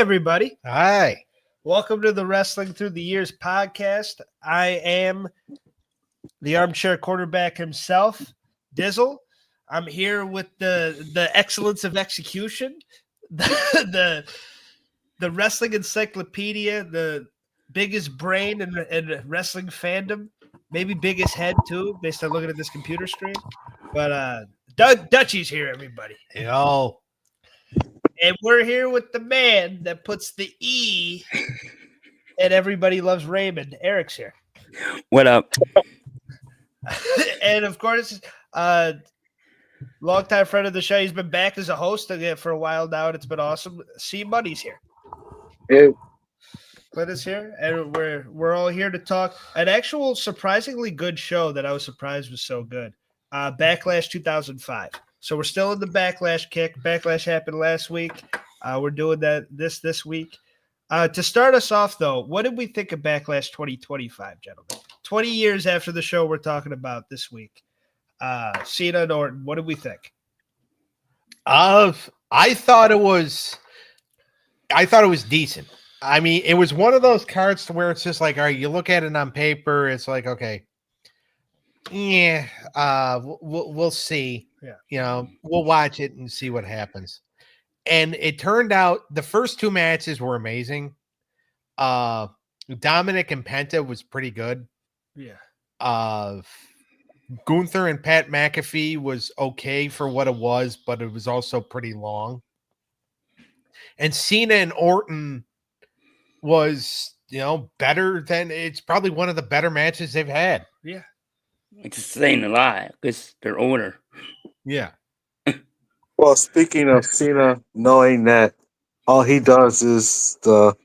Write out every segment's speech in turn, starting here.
everybody. Hi. Welcome to the Wrestling Through the Years podcast. I am the armchair quarterback himself, Dizzle. I'm here with the excellence of execution, the wrestling encyclopedia, the biggest brain in wrestling fandom, maybe biggest head too, based on looking at this computer screen. But Dutchie's here, everybody. Yo. And we're here with the man that puts the E and Everybody Loves Raymond. Eric's here. What up? And of course, longtime friend of the show. He's been back as a host for a while now, and it's been awesome. C Money's here. Hey. Clint is here, and we're all here to talk an actual surprisingly good show that I was surprised was so good. Backlash 2005. So we're still in the Backlash kick. Backlash happened last week. We're doing that this week. To start us off, though, what did we think of Backlash 2025, gentlemen? 20 years after the show we're talking about this week. Cena and Orton, what did we think? I thought it was decent. I mean, it was one of those cards to where it's just like, all right, you look at it on paper, it's like, okay, yeah, we'll see. Yeah. You know, we'll watch it and see what happens. And it turned out the first two matches were amazing. Dominic and Penta was pretty good. Yeah. Gunther and Pat McAfee was okay for what it was, but it was also pretty long. And Cena and Orton was, better than, it's probably one of the better matches they've had. Yeah. It's saying a lot because they're older. Yeah. Well, speaking of Cena, knowing that all he does is the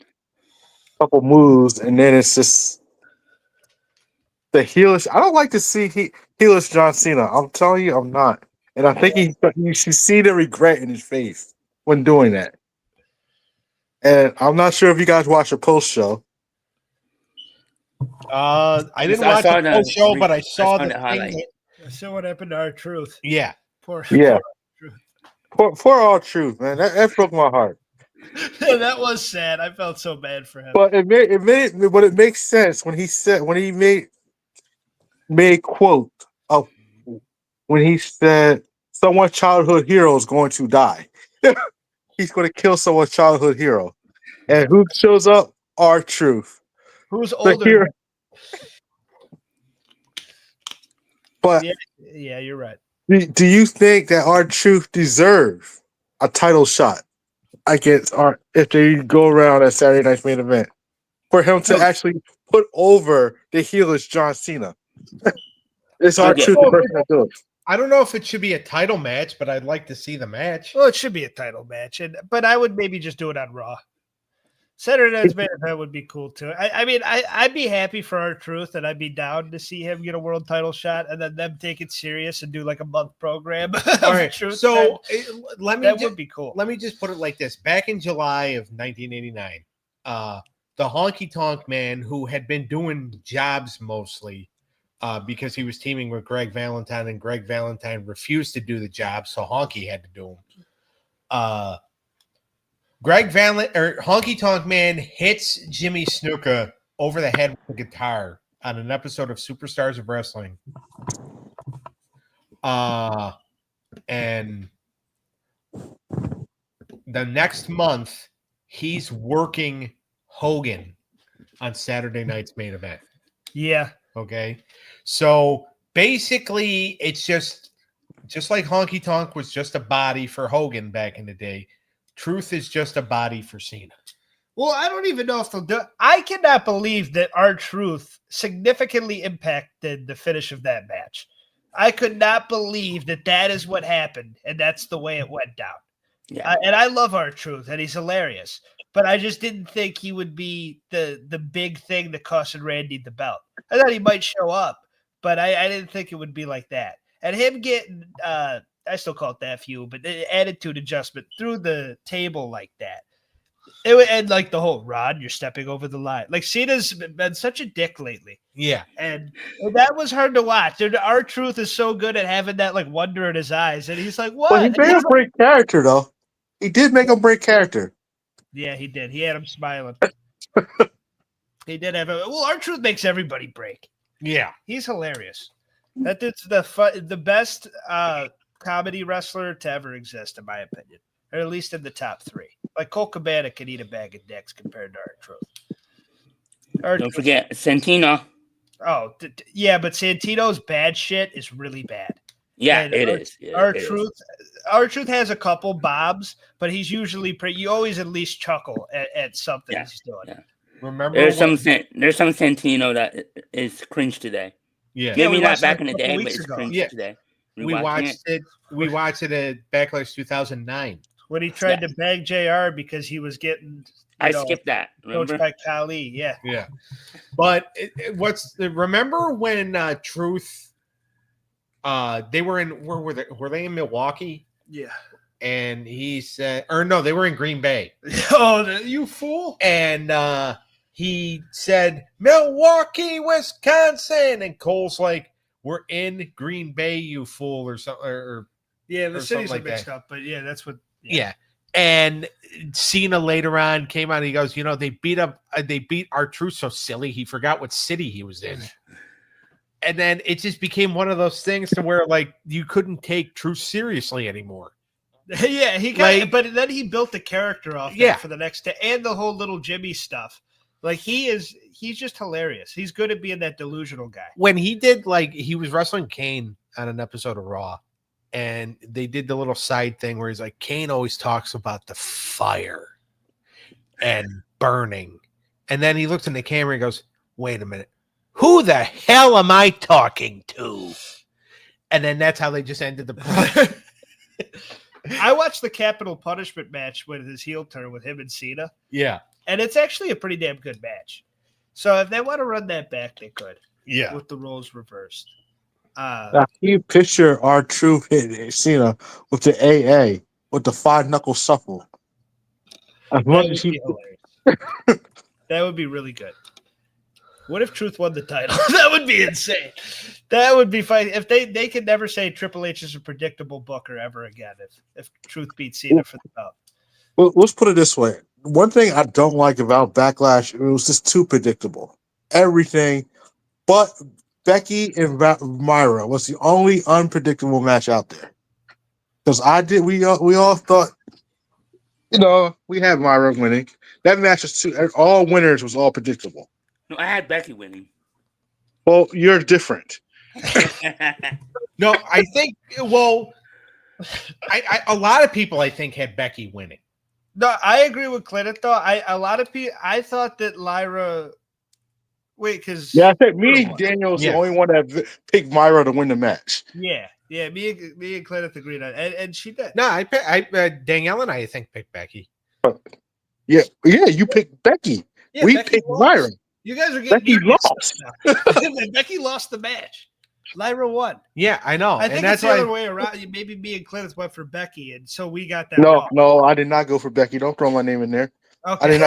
couple moves, and then it's just the heelish. I don't like to see heelish John Cena. I'm telling you, I'm not. And I think you should see the regret in his face when doing that. And I'm not sure if you guys watch a post show. I didn't watch the whole show, but I saw the highlight. I saw what happened to R-Truth. Yeah. Poor R-Truth, man. That broke my heart. That was sad. I felt so bad for him. But it makes sense when he made quote of when he said someone's childhood hero is going to die. He's going to kill someone's childhood hero. And who shows up? R-Truth. Who's older? But yeah, you're right. Do you think that R-Truth deserve a title shot against if they go around at Saturday Night's Main Event for him to actually put over the heelish John Cena? It's R-Truth the person that do it. I don't know if it should be a title match, but I'd like to see the match. Well, it should be a title match, but I would maybe just do it on Raw. Saturday Night's Main Event would be cool too. I mean, I'd be happy for R-Truth, and I'd be down to see him get a world title shot, and then them take it serious and do like a month program. All right, so that would be cool. Let me just put it like this: back in July of 1989, the Honky Tonk Man, who had been doing jobs mostly because he was teaming with Greg Valentine, and Greg Valentine refused to do the job, so Honky had to do them. Honky Tonk Man hits Jimmy Snuka over the head with a guitar on an episode of Superstars of Wrestling. And the next month, he's working Hogan on Saturday Night's Main Event. Yeah. Okay. So basically, it's just like Honky Tonk was just a body for Hogan back in the day. Truth is just a body for Cena. Well, I don't even know if they'll do it. I cannot believe that R-Truth significantly impacted the finish of that match. I could not believe that is what happened, and that's the way it went down. Yeah. And I love R-Truth, and he's hilarious. But I just didn't think he would be the big thing that costed Randy the belt. I thought he might show up, but I didn't think it would be like that. And him getting I still call it that few, but the attitude adjustment through the table like that. It would end like the whole Rod, you're stepping over the line. Like Cena's been such a dick lately. Yeah. And that was hard to watch. R-Truth is so good at having that like wonder in his eyes. And he's like, what? But he made a great character though. He did make a great character. Yeah, he did. He had him smiling. He did have a. Well, R-Truth makes everybody break. Yeah. He's hilarious. That is the best comedy wrestler to ever exist, in my opinion, or at least in the top 3. Like Cole Cabana can eat a bag of dicks compared to R-Truth. Don't forget Santino. Oh, yeah, but Santino's bad shit is really bad. Yeah, And it is. Yeah, R-Truth has a couple bobs, but he's usually pretty. You always at least chuckle at something he's doing. Yeah. Remember, there's some Santino that is cringe today. Yeah, Maybe not back it in the a couple day, but weeks it's ago. cringe Yeah. today. we watched it. We watched it at Backlash 2009 when he tried to bag JR because he was getting. I skipped that. Coached Remember? by Khali, yeah. But remember when Truth? They were in. Were they in Milwaukee? Yeah. And he said, or no, they were in Green Bay. Oh, you fool! And he said, Milwaukee, Wisconsin. And Cole's like, we're in Green Bay, you fool, or something. Yeah, the or cities something are mixed up, but yeah, that's what. Yeah. And Cena later on came out. And he goes, they beat R-Truth so silly. He forgot what city he was in. And then it just became one of those things to where like you couldn't take Truth seriously anymore. Yeah, he got, but then he built the character off that for the next day, and the whole little Jimmy stuff. Like he's just hilarious. He's good at being that delusional guy. When he did, like, he was wrestling Kane on an episode of Raw, and they did the little side thing where he's like, Kane always talks about the fire and burning, and then he looks in the camera and goes, "Wait a minute, who the hell am I talking to?" And then that's how they just ended the. I watched the Capital Punishment match with his heel turn with him and Cena. Yeah. And it's actually a pretty damn good match. So if they want to run that back, they could. Yeah. With the roles reversed. Now, can you picture R-Truth hitting Cena with the AA, with the 5-knuckle shuffle? As much as he... That would be really good. What if Truth won the title? That would be insane. That would be fine. If they could never say Triple H is a predictable booker ever again if Truth beats Cena for the belt. Well, let's put it this way. One thing I don't like about Backlash, it was just too predictable. Everything, but Becky and Myra was the only unpredictable match out there. Because we all thought, we had Myra winning. That match was all winners was all predictable. No, I had Becky winning. Well, you're different. No, I think. Well, a lot of people I think had Becky winning. No, I agree with Clinton though. A lot of people. I thought that Lyra. Wait, because I think me and Daniel was the only one that picked Myra to win the match. Yeah. Me and Clinton agreed on it, and she did. No, Danielle and I think picked Becky. Yeah, you picked Becky. Yeah, we Becky picked lost. Myra. You guys are getting Becky lost. Becky lost the match. Lyra won. Yeah, I know. I think and it's that's the why other way around. Maybe me and Clinton went for Becky, and so we got that. No, I did not go for Becky. Don't throw my name in there. Okay. I did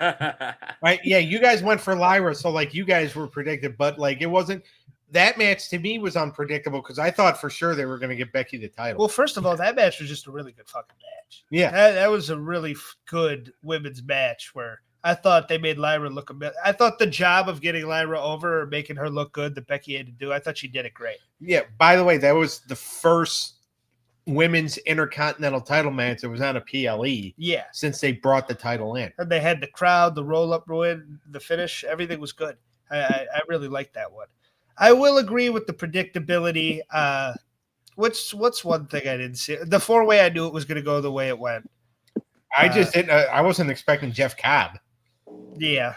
not. Right? Yeah, you guys went for Lyra, so like you guys were predicted, but like it wasn't. That match to me was unpredictable because I thought for sure they were going to get Becky the title. Well, first of all, that match was just a really good fucking match. Yeah, that was a really good women's match where I thought they made Lyra look a bit. I thought the job of getting Lyra over or making her look good that Becky had to do, I thought she did it great. Yeah, by the way, that was the first women's intercontinental title match that was on a PLE. Yeah. Since they brought the title in. And they had the crowd, the roll-up win, the finish. Everything was good. I really liked that one. I will agree with the predictability. What's one thing I didn't see? The 4-way, I knew it was going to go the way it went. I just didn't. I wasn't expecting Jeff Cobb. Yeah,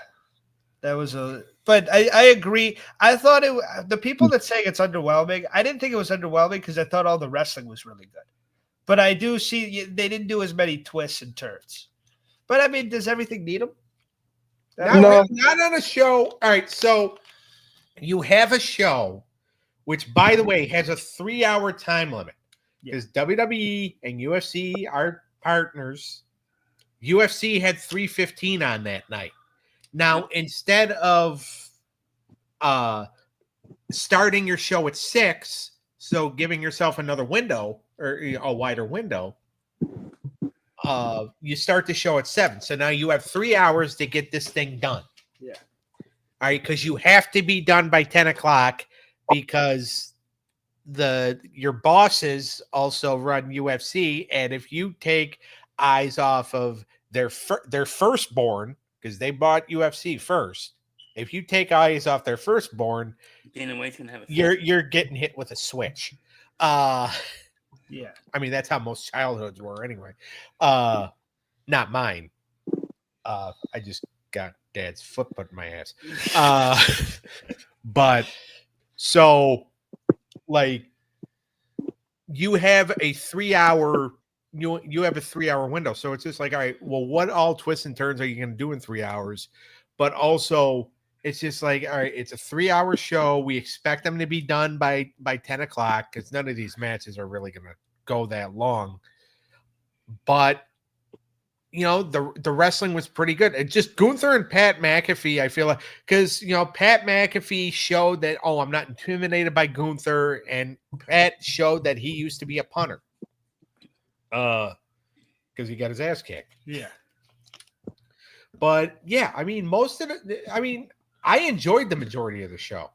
that was a. But I agree. I thought the people that say it's underwhelming. I didn't think it was underwhelming because I thought all the wrestling was really good. But I do see they didn't do as many twists and turns. But I mean, does everything need them? No, not on a show. All right, so you have a show, which, by the way, has a 3-hour time limit because WWE and UFC are partners. UFC had 3:15 on that night. Now, instead of starting your show at 6, so giving yourself another window or a wider window, you start the show at 7. So now you have 3 hours to get this thing done. Yeah. All right, because you have to be done by 10 o'clock because your bosses also run UFC, and if you take eyes off of their firstborn, because they bought UFC first, if you take eyes off their firstborn, Dana White's gonna have a you're getting hit with a switch. Yeah. I mean, that's how most childhoods were anyway. Not mine. I just got dad's foot put in my ass. But so like you have a 3 hour you have a 3 hour window. So it's just like, all right, well, what all twists and turns are you going to do in 3 hours? But also it's just like, all right, it's a 3 hour show. We expect them to be done by 10 o'clock because none of these matches are really going to go that long. But the wrestling was pretty good. It just Gunther and Pat McAfee, I feel like, because Pat McAfee showed that, I'm not intimidated by Gunther, and Pat showed that he used to be a punter. Because he got his ass kicked. Yeah. But yeah, I mean, I enjoyed the majority of the show.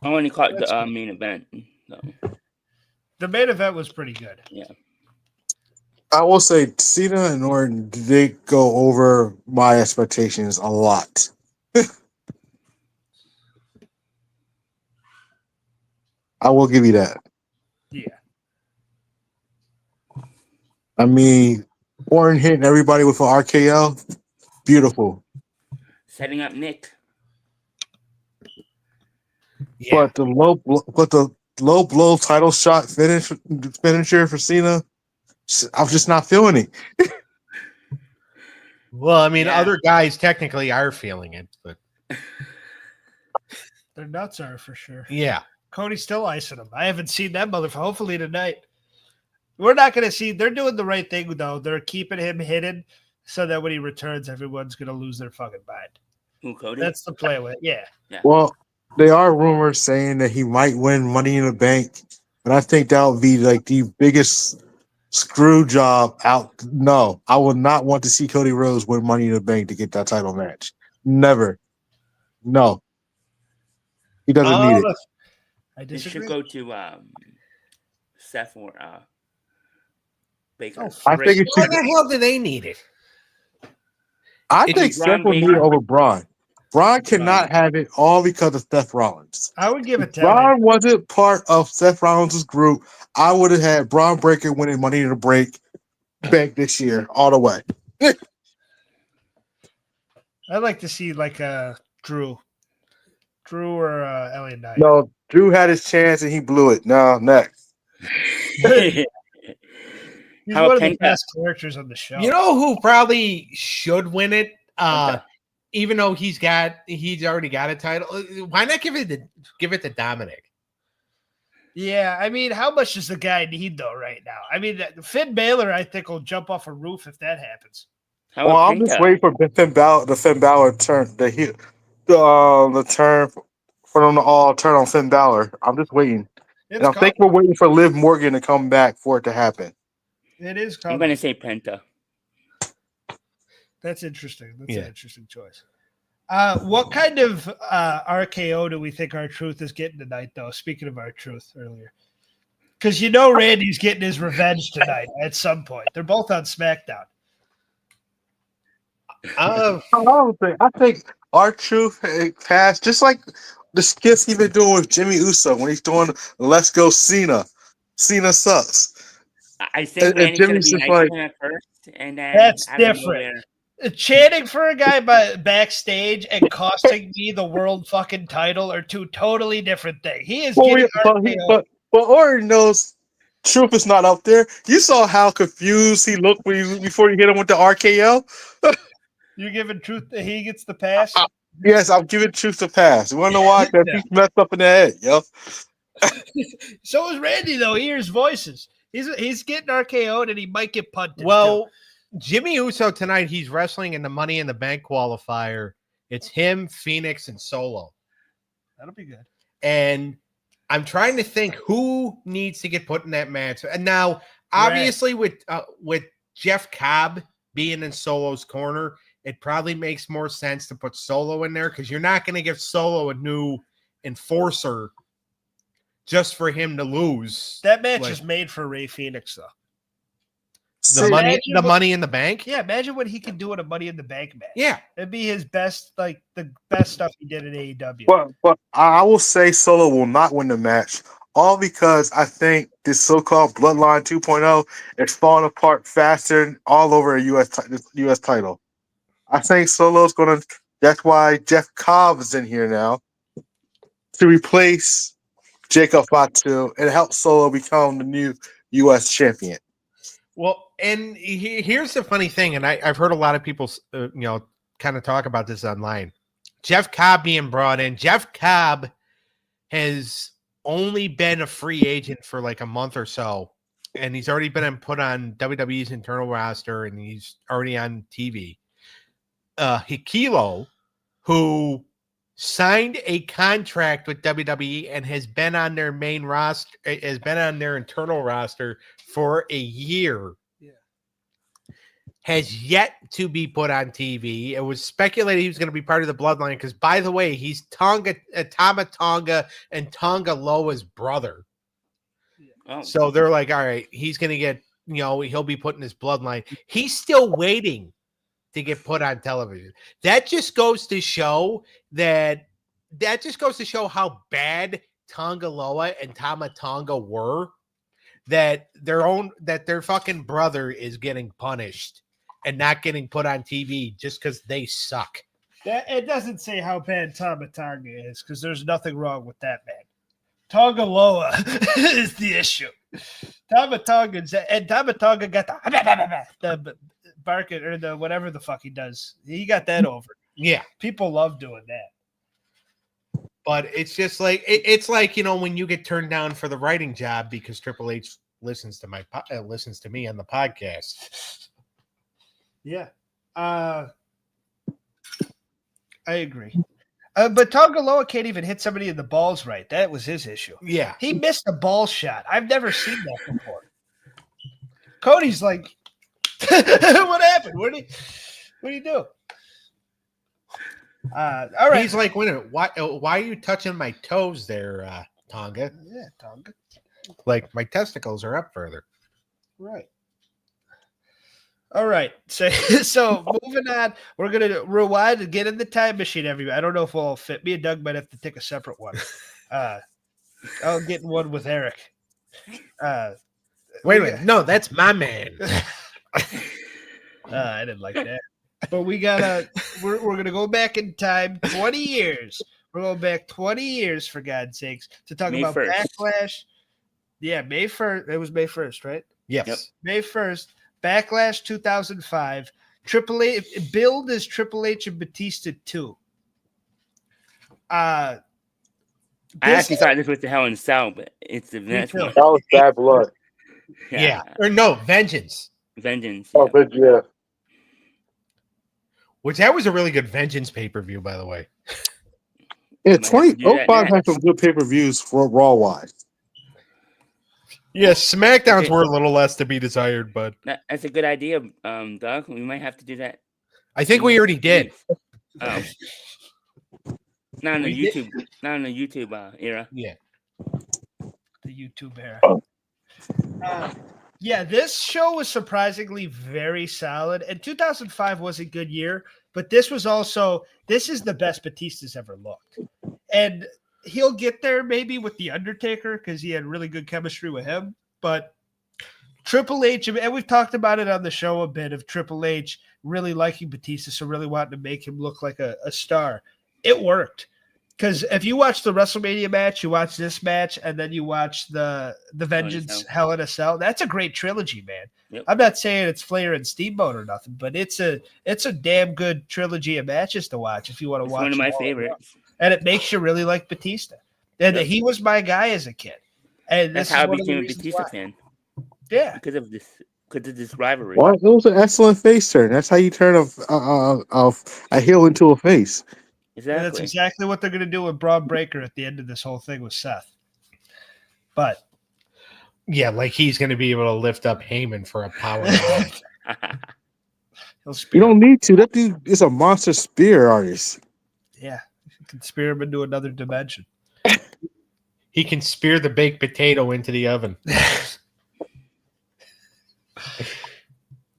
I only caught the main event. So. The main event was pretty good. Yeah. I will say Cena and Orton did go over my expectations a lot. I will give you that. Yeah. I mean, Orton hitting everybody with an RKO, beautiful. Setting up Nick. Yeah. But the low blow title shot finisher for Cena, I'm just not feeling it. Well, I mean, other guys technically are feeling it, but their nuts are for sure. Yeah. Cody's still icing them. I haven't seen that motherfucker. Hopefully tonight. We're not going to see. They're doing the right thing, though. They're keeping him hidden so that when he returns, everyone's going to lose their fucking mind. Who, Cody? That's the play with it. Yeah. Well, there are rumors saying that he might win Money in the Bank, but I think that would be like the biggest screw job out. No, I would not want to see Cody Rhodes win Money in the Bank to get that title match. Never. No. He doesn't need it. I disagree. It should go to Seth or Baker. I think it should. Why the hell do they need it? I think Seth will need it over Braun. Braun cannot have it all because of Seth Rollins. I would give it to Braun wasn't part of Seth Rollins' group. I would have had Braun Breaker winning Money in the Bank this year all the way. I'd like to see like Drew or Elliot Knight. No, Drew had his chance and he blew it. No, next. He's one of the best characters on the show. You know who probably should win it? Even though he's already got a title. Why not give it to Dominic? Yeah, I mean, how much does the guy need though right now? I mean, Finn Balor, I think, will jump off a roof if that happens. Well, I'm just waiting for the Finn Balor turn, the turn for them to all turn on Finn Balor. I'm just waiting. And I think we're waiting for Liv Morgan to come back for it to happen. It is coming. I'm going to say Penta. That's interesting. That's an interesting choice. What kind of RKO do we think R-Truth is getting tonight, though? Speaking of R-Truth earlier. Because Randy's getting his revenge tonight at some point. They're both on SmackDown. I think R-Truth has, just like the skits he's been doing with Jimmy Uso when he's doing Let's Go Cena. Cena sucks. I think Randy's going to be nice to him at first. And then that's different. Chanting for a guy backstage and costing me the world fucking title are two totally different things. He is getting but Orton knows Truth is not up there. You saw how confused he looked before you hit him with the RKO. You're giving Truth that he gets the pass? Yes, I'm giving Truth the pass. You want to know why? That he's messed up in the head, yo. So is Randy, though. He hears voices. He's getting RKO'd and he might get punted. Well, Jimmy Uso tonight, he's wrestling in the Money in the Bank qualifier. It's him, Phoenix, and Solo. That'll be good. And I'm trying to think who needs to get put in that match. And now, obviously, with Jeff Cobb being in Solo's corner, it probably makes more sense to put Solo in there because you're not going to give Solo a new enforcer just for him to lose. That match is made for Rey Fenix, though. The money in the bank. Yeah, imagine what he could do in a Money in the Bank match. Yeah, it'd be his best, like the best stuff he did in AEW. But I will say Solo will not win the match, all because I think this so-called Bloodline 2.0 is falling apart faster than all over a U.S. title. I think Solo's going to. That's why Jeff Cobb is in here now to replace Jacob Fatu and help Solo become the new U.S. champion. Well, and here's the funny thing, and I've heard a lot of people, kind of talk about this online. Jeff Cobb being brought in. Jeff Cobb has only been a free agent for like a month or so, and he's already been put on WWE's internal roster, and he's already on TV. Hikilo, who signed a contract with WWE and has been on their main roster, has been on their internal roster for a year, has yet to be put on TV. It was speculated he was going to be part of the Bloodline because, by the way, he's Tama Tonga and Tonga Loa's brother. Oh. So they're like, all right, he's going to get, he'll be put in his Bloodline. He's still waiting to get put on television. That just goes to show how bad Tonga Loa and Tama Tonga were, that their fucking brother is getting punished and not getting put on TV just because they suck. It doesn't say how bad Tama Tonga is because there's nothing wrong with that man. Tonga Loa is the issue. Tama Tonga got the barking or the whatever the fuck he does. He got that over. Yeah, people love doing that. But it's just like it's like when you get turned down for the writing job because Triple H listens to me on the podcast. Yeah, I agree. But Tonga Loa can't even hit somebody in the balls right. That was his issue. Yeah, he missed a ball shot. I've never seen that before. Cody's like, what happened? What did he do? All right. He's like, wait a minute, why are you touching my toes there, Tonga? Yeah, Tonga. Like my testicles are up further. Right. All right. So moving on, we're gonna rewind and get in the time machine. Everybody, I don't know if we'll all fit. Me and Doug might have to take a separate one. I'll get one with Eric. Wait a minute. No, that's my man. I didn't like that. But we're gonna go back in time 20 years. We're going back 20 years for God's sakes to talk about 1st. Backlash. Yeah, May 1st. It was May 1st, right? Yes. Yep. May 1st. Backlash 2005. Triple H billed as Triple H and Batista 2. I actually thought this was the Hell in Cell, but it's the next one. That was Bad Blood. Yeah. Or no, Vengeance. Vengeance. Oh, but yeah. Which that was a really good Vengeance pay-per-view, by the way. Yeah, 2005 had some good pay-per-views for Raw wise. Yeah, SmackDowns were a little less to be desired, but that's a good idea, Doug. We might have to do that. I think we already did. Not in the YouTube era. Yeah, the YouTube era. Yeah, this show was surprisingly very solid, and 2005 was a good year. But this is the best Batista's ever looked, and he'll get there maybe with The Undertaker because he had really good chemistry with him. But Triple H, and we've talked about it on the show a bit, of Triple H really liking Batista, so really wanting to make him look like a star. It worked. Because if you watch the WrestleMania match, you watch this match, and then you watch the Vengeance Hell in a Cell, that's a great trilogy, man. Yep. I'm not saying it's Flair and Steamboat or nothing, but it's a damn good trilogy of matches to watch if you want to watch. One of my favorites. And it makes you really like Batista. And he was my guy as a kid. And that's how I became a Batista fan. Yeah. Because of this rivalry. Well, it was an excellent face turn. That's how you turn a heel into a face. Exactly. And that's exactly what they're going to do with Braun Breaker at the end of this whole thing with Seth. But Yeah, like he's going to be able to lift up Heyman for a power bomb. he'll You spear him. don't need to. That dude is a monster spear artist. Yeah, you can spear him into another dimension. He can spear the baked potato into the oven.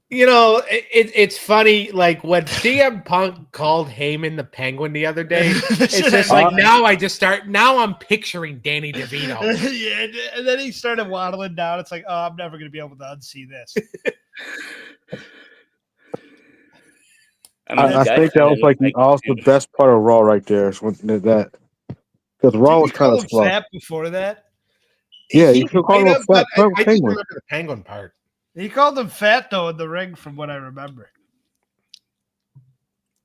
You know, it's funny. Like when CM Punk called Heyman the Penguin the other day, it's just like now I'm picturing Danny DeVito. Yeah, and then he started waddling down. It's like, oh, I'm never going to be able to unsee this. I think that was like the best part of Raw right there. Is when that because Raw was kind of slow. Fat before that? Yeah, you could call him a fat I just penguin. remember the penguin part. He called him fat, though, in the ring, from what I remember.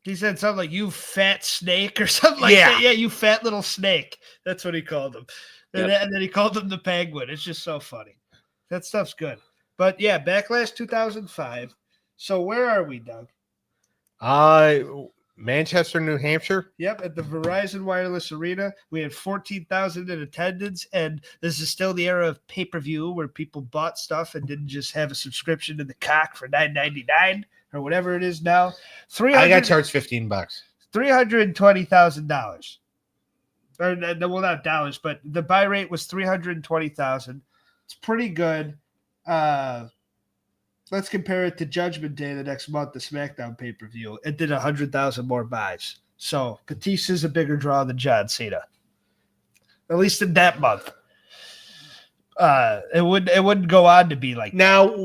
He said something like, you fat snake, or something like that. Yeah, you fat little snake. That's what he called him. And then he called him the penguin. It's just so funny. That stuff's good. But, yeah, Backlash 2005. So where are we, Doug? Manchester, New Hampshire. Yep, at the Verizon Wireless Arena. We had 14,000 in attendance, and this is still the era of pay-per-view where people bought stuff and didn't just have a subscription to the cock for $9.99 or whatever it is now. I got charged $15. $320,000. Or well, not dollars, but the buy rate was $320,000. It's pretty good. Let's compare it to Judgment Day the next month, the SmackDown pay-per-view. It did 100,000 more buys. So Batista's a bigger draw than John Cena, at least in that month. It wouldn't go on to be like now. That.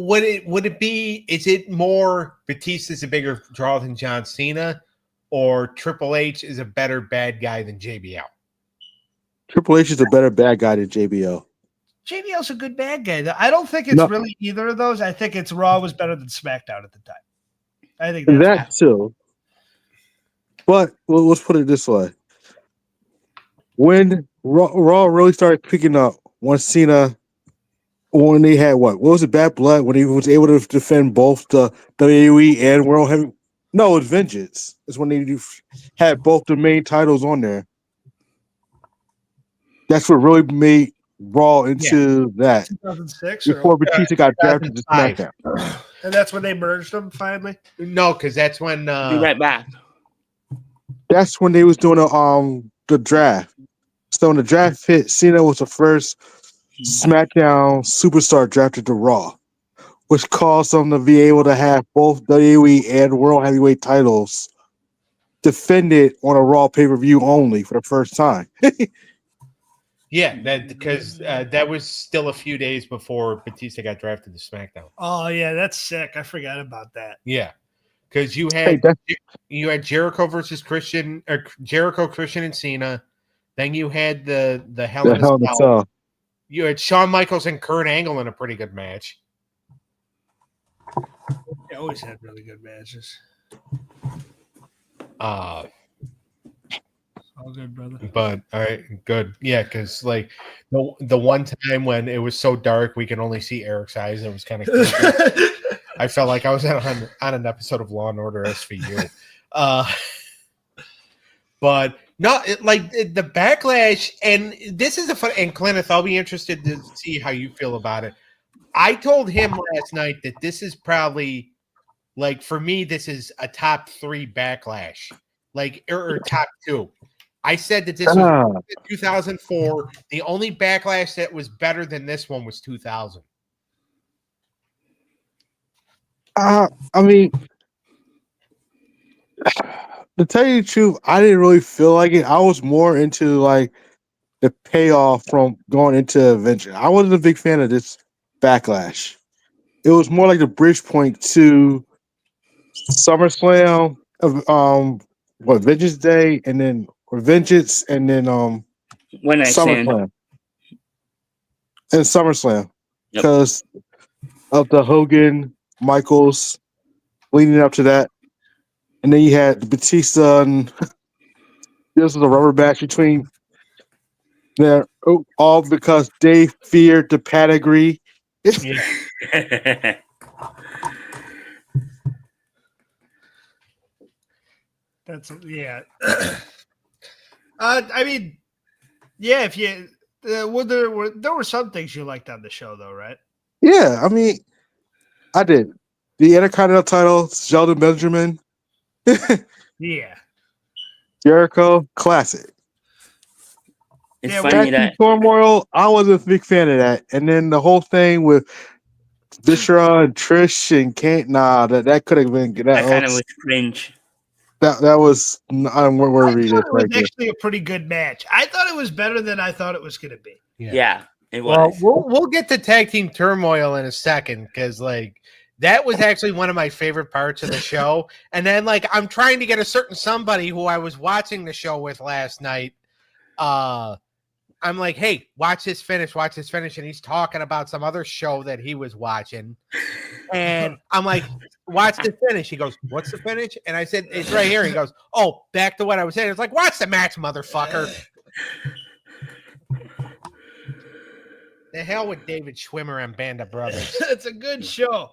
Would it be? Is it more Batista's a bigger draw than John Cena, or Triple H is a better bad guy than JBL? Triple H is a better bad guy than JBL. JBL's a good bad guy. I don't think it's really either of those. I think it's Raw was better than SmackDown at the time. I think that too. But let's put it this way: when Raw really started picking up, when they had what was it, Bad Blood, when he was able to defend both the WWE and World Heavy. No, it's Vengeance. It's when they had both the main titles on there. That's what really made Raw into that 2006 before Batista got drafted to SmackDown, and that's when they merged them finally. No, because that's when be right back. That's when they was doing the draft. So when the draft hit, Cena was the first SmackDown superstar drafted to Raw, which caused them to be able to have both WWE and World Heavyweight titles defended on a Raw pay-per-view only for the first time. Yeah, because that was still a few days before Batista got drafted to SmackDown. Oh yeah, that's sick. I forgot about that. Yeah, because you had Jericho versus Christian, or Jericho, Christian, and Cena. Then you had the Hell in a Cell. You had Shawn Michaels and Kurt Angle in a pretty good match. They always had really good matches. All good, brother. But all right, good. Yeah, because like the one time when it was so dark we could only see Eric's eyes, it was kind of creepy. I felt like I was on an episode of Law and Order SVU. But not like the Backlash, and this is a fun. And Clenneth, I'll be interested to see how you feel about it. I told him last night that this is probably, like, for me, this is a top 3 Backlash, like, or top 2. I said that this was 2004. The only Backlash that was better than this one was 2000. I mean, to tell you the truth, I didn't really feel like it. I was more into like the payoff from going into Adventure. I wasn't a big fan of this Backlash. It was more like the bridge point to SummerSlam, Vengeance Day, and then Vengeance, and then When I SummerSlam. And SummerSlam. Because of the Hogan, Michaels leading up to that. And then you had Batista, and this was a rubber match between them, all because they feared the pedigree. Yeah. That's I mean, yeah. there were some things you liked on the show, though, right? Yeah, I mean, I did. The Intercontinental title, Sheldon Benjamin, Yeah. Jericho, classic. It's Yeah, funny Tag Team that Turmoil, I wasn't a big fan of that. And then the whole thing with Vishra and Trish and Kane, that could have been that kind of was cringe. that was I'm I worried thought it it was right there. actually a pretty good match. I thought it was better than I thought it was going to be. Yeah, it Well, was. we'll get to tag team turmoil in a second because like that was actually one of my favorite parts of the show. And then like I'm trying to get a certain somebody who I was watching the show with last night. I'm like, hey, watch this finish, and he's talking about some other show that he was watching. And I'm like, watch the finish. He goes, what's the finish? And I said, it's right here. He goes, oh, back to what I was saying. It's like, watch the match, motherfucker. The hell with David Schwimmer and Band of Brothers. It's a good show.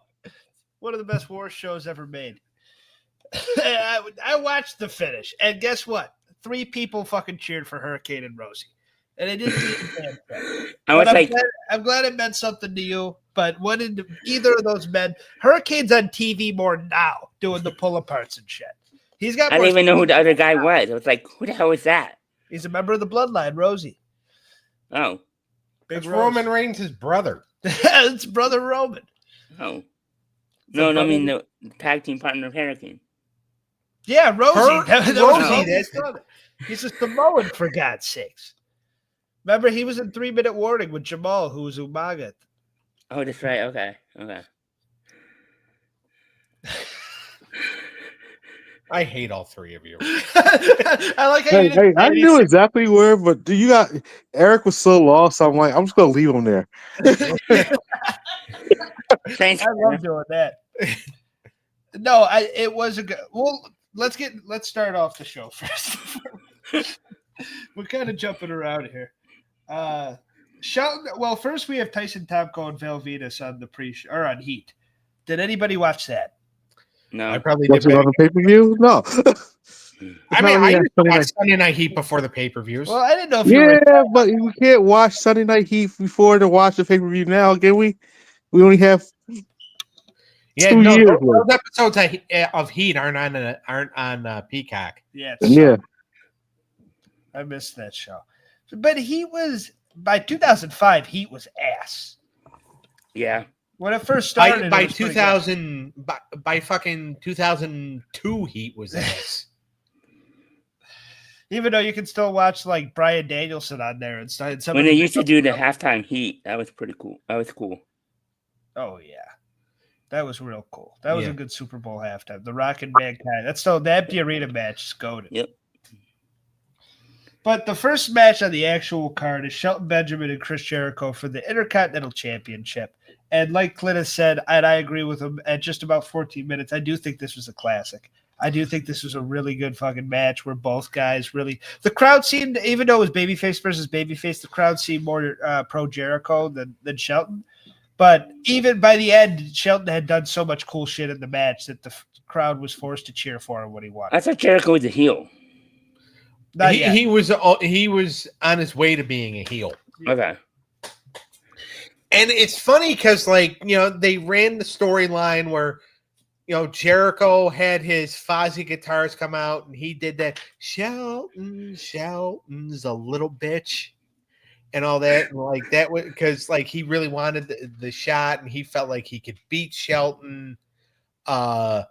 One of the best war shows ever made. I watched the finish, and guess what? 3 people fucking cheered for Hurricane and Rosie. And it didn't mean a damn thing. I was like, I'm glad it meant something to you, but what did either of those men? Hurricane's on TV more now, doing the pull aparts and shit. He's got. I didn't even know who the other guy was. I was like, who the hell is that? He's a member of the Bloodline, Rosie. Oh, It's Roman Reigns' brother. It's brother Roman. oh, no, I mean the tag team partner of Hurricane. Yeah, Rosie. That was Rosie, Rosie's brother. He's a Samoan, for God's sakes. Remember, he was in 3-Minute Warning with Jamal, who was Umaga. Oh, that's right. Okay. I hate all 3 of you. I like how you Hey, I knew exactly where, but Eric was so lost. I'm like, I'm just gonna leave him there. Thanks. I love doing that. No, it was a good. Well, let's start off the show first. We're kind of jumping around here. Well, first we have Tyson Tomko and Velvetus on the or on Heat. Did anybody watch that? No, I probably Watch did. it on the pay-per-view? No. I mean, I used to Sunday watch night. Sunday Night Heat before the pay-per-views. Well, I didn't know if you were. Yeah, but we can't watch Sunday Night Heat before to watch the pay-per-view now, can we? We only have 2 years those left. episodes of Heat aren't on Peacock. Yeah, Yeah. I missed that show. But he was by 2005. Heat was ass. yeah. When it first started, By it was pretty 2000, by fucking 2002, Heat was ass. good. Even though you can still watch like Bryan Danielson on there and some When they used to do the halftime Heat, that was pretty cool. That was cool. Oh yeah, that was real cool. That was a good Super Bowl halftime. The Rock and Mankind. That's still the empty arena match is goated. Yep. But the first match on the actual card is Shelton Benjamin and Chris Jericho for the Intercontinental Championship. And like Clint has said, and I agree with him, at just about 14 minutes, I do think this was a classic. I do think this was a really good fucking match where both guys really – the crowd seemed – even though it was babyface versus babyface, the crowd seemed more pro Jericho than Shelton. But even by the end, Shelton had done so much cool shit in the match that the crowd was forced to cheer for him when he won. I thought Jericho was a heel. He was on his way to being a heel. Okay. And it's funny because, like, they ran the storyline where, Jericho had his Fozzy guitars come out and he did that Shelton's a little bitch and all that. And like that was because like he really wanted the shot and he felt like he could beat Shelton. And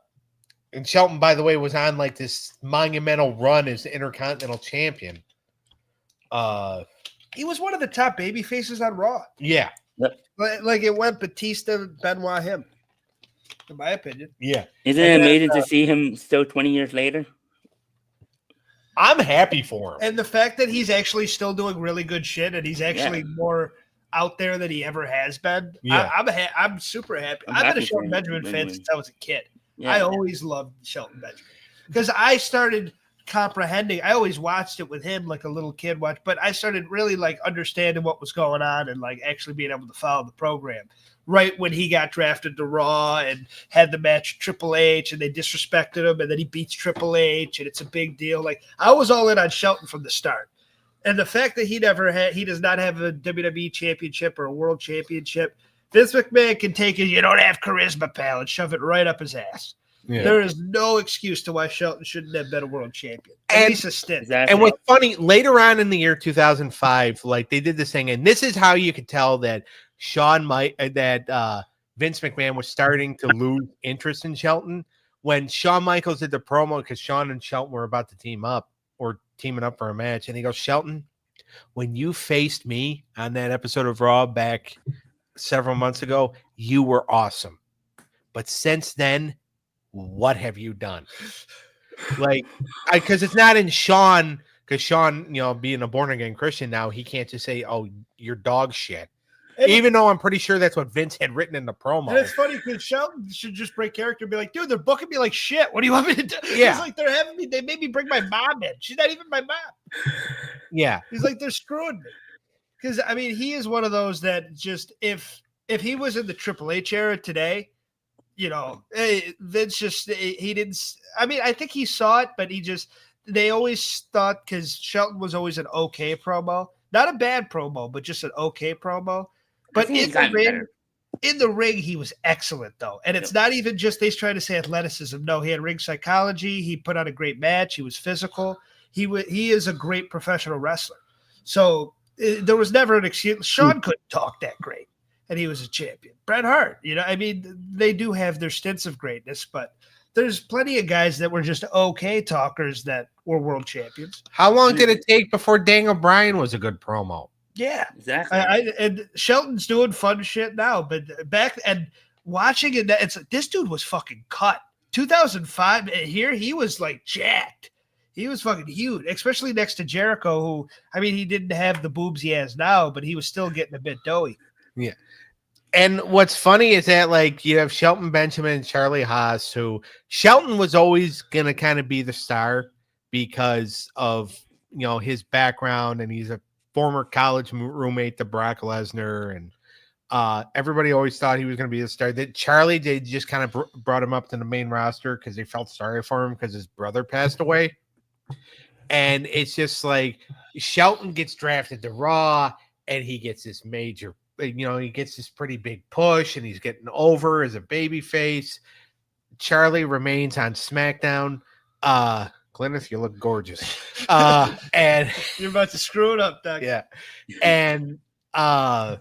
Shelton, by the way, was on like this monumental run as the Intercontinental Champion. He was one of the top baby faces on Raw. Yeah. Like it went Batista, Benoit, him. In my opinion. Yeah. Isn't it amazing to see him still 20 years later? I'm happy for him. And the fact that he's actually still doing really good shit and he's actually more out there than he ever has been. Yeah. I'm super happy. I'm I've happy been a Shelton for him. Benjamin fan since I was a kid. Yeah. I always loved Shelton Benjamin because I started comprehending. I always watched it with him like a little kid watch, but I started really like understanding what was going on and like actually being able to follow the program right when he got drafted to Raw and had the match with Triple H and they disrespected him and then he beats Triple H and it's a big deal. Like I was all in on Shelton from the start. And the fact that he does not have a WWE championship or a world championship, Vince McMahon can take it. You don't have charisma, pal, and shove it right up his ass. Yeah. There is no excuse to why Shelton shouldn't have been a world champion. At And- least a stint. Exactly. And what's funny, later on in the year 2005, like they did this thing, and this is how you could tell that Vince McMahon was starting to lose interest in Shelton when Shawn Michaels did the promo because Shawn and Shelton were about to teaming up for a match, and he goes, Shelton, when you faced me on that episode of Raw back several months ago, you were awesome. But since then, what have you done? Like, because it's not in Shawn, because Shawn, being a born again Christian now, he can't just say, "Oh, you're dog shit." Even though I'm pretty sure that's what Vince had written in the promo. And it's funny because Shelton should just break character and be like, dude, they're booking me like shit. What do you want me to do? Yeah. He's like, they made me bring my mom in. She's not even my mom. Yeah. He's like, they're screwing me. Because, I mean, he is one of those that just, if he was in the Triple H era today, Vince he didn't, I mean, I think he saw it, but they always thought, because Shelton was always an okay promo. Not a bad promo, but just an okay promo. But in the ring, he was excellent, though. And it's not even just they trying to say athleticism. No, he had ring psychology. He put on a great match. He was physical. He is a great professional wrestler. So there was never an excuse. Shawn couldn't talk that great, and he was a champion. Bret Hart, I mean, they do have their stints of greatness, but there's plenty of guys that were just okay talkers that were world champions. How long did it take before Daniel Bryan was a good promo? Yeah, exactly. And Shelton's doing fun shit now, but back and watching it, it's this dude was fucking cut. 2005 here, he was like jacked. He was fucking huge, especially next to Jericho, who, I mean, he didn't have the boobs he has now, but he was still getting a bit doughy. Yeah. And what's funny is that, like, you have Shelton Benjamin and Charlie Haas, who Shelton was always going to kind of be the star because of, his background, and he's a former college roommate to Brock Lesnar, and everybody always thought he was going to be the star. That Charlie, they just kind of brought him up to the main roster because they felt sorry for him because his brother passed away. And it's just like Shelton gets drafted to Raw, and he gets this major, he gets this pretty big push, and he's getting over as a babyface. Charlie remains on SmackDown. Glynneth, you look gorgeous. And you're about to screw it up, Doug. Yeah. And Charlie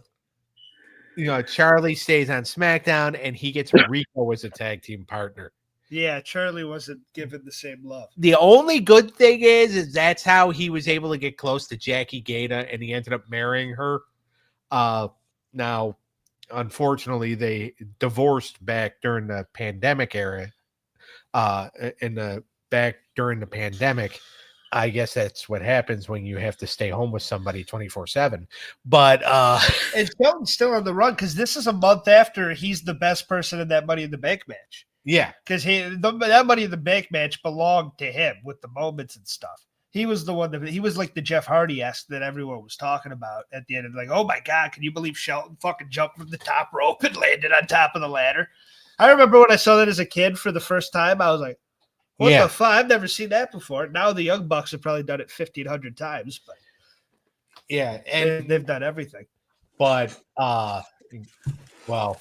stays on SmackDown, and he gets Rico as a tag team partner. Yeah, Charlie wasn't given the same love. The only good thing is that's how he was able to get close to Jackie Gata, and he ended up marrying her. Now, unfortunately, they divorced back during the pandemic era. Back during the pandemic, I guess that's what happens when you have to stay home with somebody 24/7. But and Shelton's still on the run because this is a month after he's the best person in that Money in the Bank match. Yeah, because that Money in the Bank match belonged to him with the moments and stuff. He was the one he was like the Jeff Hardy-esque that everyone was talking about at the end of like, oh my God, can you believe Shelton fucking jumped from the top rope and landed on top of the ladder? I remember when I saw that as a kid for the first time, I was like, what the fuck? I've never seen that before. Now the Young Bucks have probably done it 1,500 times, but yeah, and they've done everything. But well,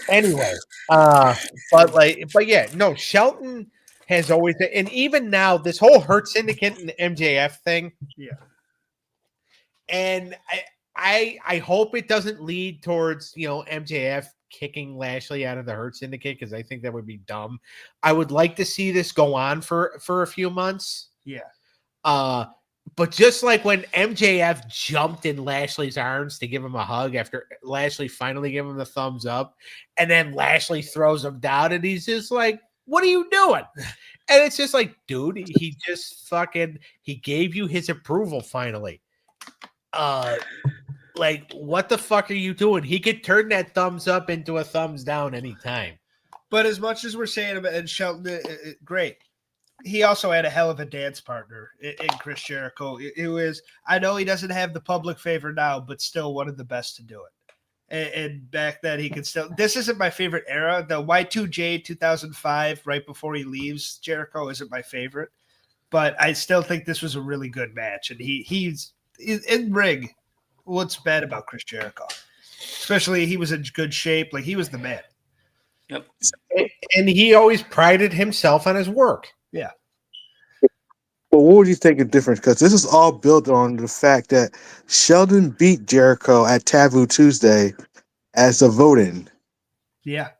anyway, but yeah, no, Shelton has always been, and even now, this whole Hurt Syndicate and MJF thing. Yeah. And I hope it doesn't lead towards, MJF kicking Lashley out of the Hurt Syndicate, because I think that would be dumb. I would like to see this go on for a few months. Yeah. But just like when MJF jumped in Lashley's arms to give him a hug after Lashley finally gave him the thumbs up, and then Lashley throws him down, and he's just like, what are you doing? And it's just like, dude, he just he gave you his approval finally. Like, what the fuck are you doing? He could turn that thumbs up into a thumbs down anytime. But as much as we're saying about and Shelton, great. He also had a hell of a dance partner in Chris Jericho. It was, I know he doesn't have the public favor now, but still one of the best to do it. And back then he could still, this isn't my favorite era. The Y2J 2005, right before he leaves Jericho, isn't my favorite. but I still think this was a really good match. And he's in ring. What's bad about Chris Jericho? Especially he was in good shape. Like he was the man. Yep. And he always prided himself on his work. Yeah. But what would you think of difference? Because this is all built on the fact that Sheldon beat Jericho at Taboo Tuesday as a vote-in. Yeah.